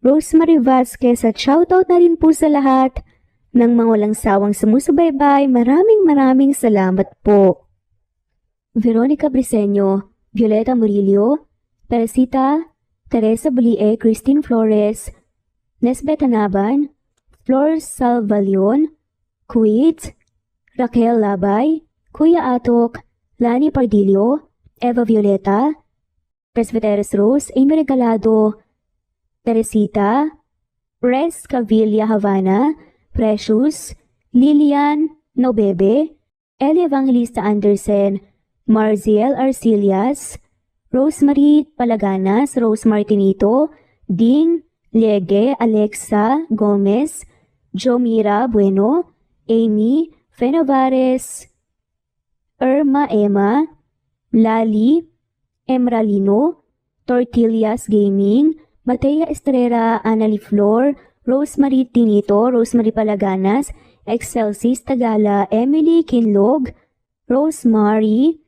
Rosemary Vasquez at shoutout na rin po sa lahat ng mga walang sawang sumusubaybay. Maraming salamat po. Veronica Briseño, Violeta Murillo, Teresita, Teresa Bulie, Christine Flores, Nesbeth Anaban, Flor Salvalion, Kuwait, Raquel Labay, Kuya Atok, Lani Pardillo, Eva Violeta, Presbyteres Rose, Amy Regalado, Teresita, Res Cavilla Havana, Precious, Lilian Nobebe, Eli Evangelista Anderson, Marziel Arcilias, Rosemary Palaganas, Rose Martinito, Ding Liege, Alexa Gomez, Jomira Bueno, Amy Fenovares, Irma Emma, Lali, Emralino, Tortillas Gaming, Matea Estrera, Anali Flor, Rosemary Tinito, Rosemary Palaganas, Excelsis Tagala, Emily Kinlog, Rosemary,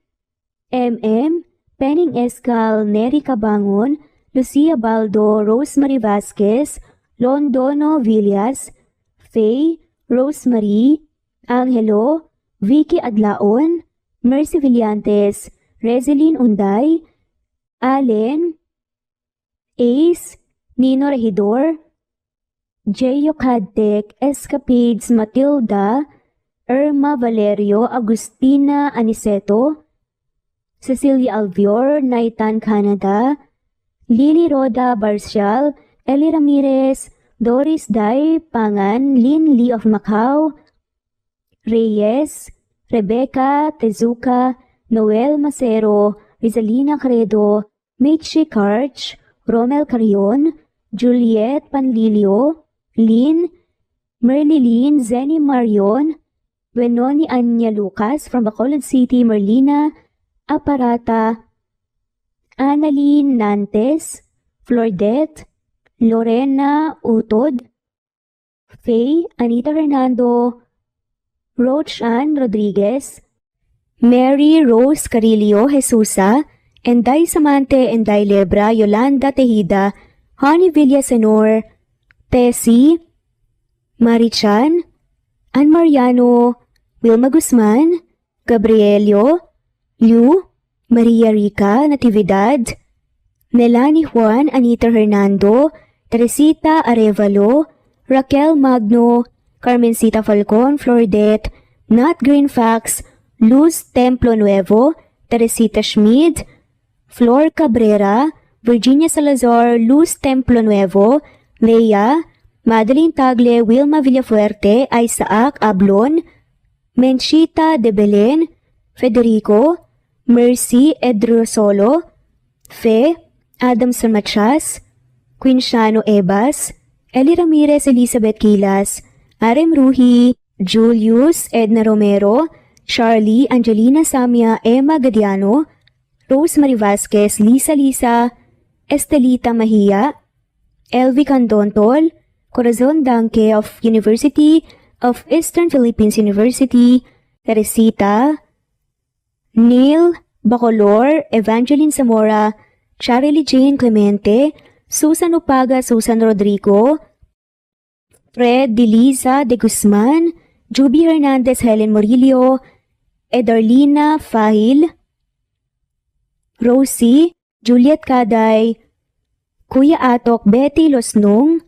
MM, Penning Escal, Neri Cabangon, Lucia Baldo, Rosemary Vasquez, Londono Villas, Faye, Rosemary, Angelo, Vicky Adlaon, Mercy Villantes, Rezeline Unday, Allen, Ace, Nino Regidor, Jeyo Cadtec, Escapades Matilda, Irma Valerio, Agustina Aniceto, Cecilia Alvior, Naitan Canada, Lily Roda Barcial, Eli Ramirez, Doris Day Pangan, Lynn Lee of Macau, Reyes, Rebecca Tezuka, Noel Macero, Rizalina Credo, Mitchie Karch, Romel Carion, Juliet Panlilio, Lynn, Merlilyn Zenny Marion, Wenoni Anya Lucas from Bacolod City, Merlina Aparata, Annalyn Nantes, Flordette, Lorena Utod, Faye, Anita Hernando, Rochan Rodriguez, Mary Rose Carillo Jesusa, Enday Samante, Enday Lebra, Yolanda Tejida, Honey Villasenor, Tessie, Marichan, Ann Mariano, Wilma Guzman, Gabrielio, Liu, Maria Rica Natividad, Melanie Juan, Anita Hernando, Teresita Arevalo, Raquel Magno, Carmencita Falcon, Flordette, Nat Greenfax, Luz Templo Nuevo, Teresita Schmid, Flor Cabrera, Virginia Salazar, Luz Templo Nuevo, Leia, Madeline Tagle, Wilma Villafuerte, Isaac Ablon, Menchita de Belen, Federico, Mercy Edrosolo, Fe, Adamson Machas, Quinciano Ebas, Eli Ramirez Elizabeth Kilas, Arem Ruhi, Julius Edna Romero, Charlie Angelina Samia Emma Gadiano, Rosemary Vasquez, Lisa, Estelita Mahia, Elvi Candontol, Corazon Danke of University of Eastern Philippines University, Teresita, Neil Bacolor, Evangeline Zamora, Charlie Jane Clemente, Susan Upaga, Susan Rodrigo, Fred Deliza de Guzman, Juby Hernandez, Helen Morillo, Edarlina Fahil, Rosie, Juliet Caday, Kuya Atok, Betty Losnong,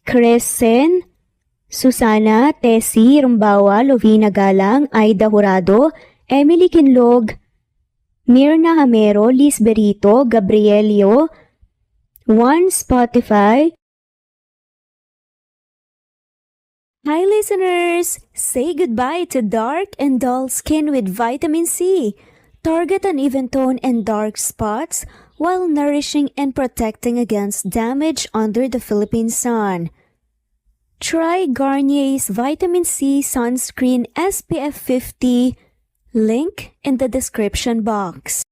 Crescen, Susana, Tessie Rumbawa, Lovina Galang, Aida Jurado, Emily Kinlog, Mirna Hamero, Liz Berito, Gabrielio, One Spotify. Hi listeners! Say goodbye to dark and dull skin with vitamin C. Target an even tone and dark spots while nourishing and protecting against damage under the Philippine sun. Try Garnier's Vitamin C Sunscreen SPF 50, link in the description box.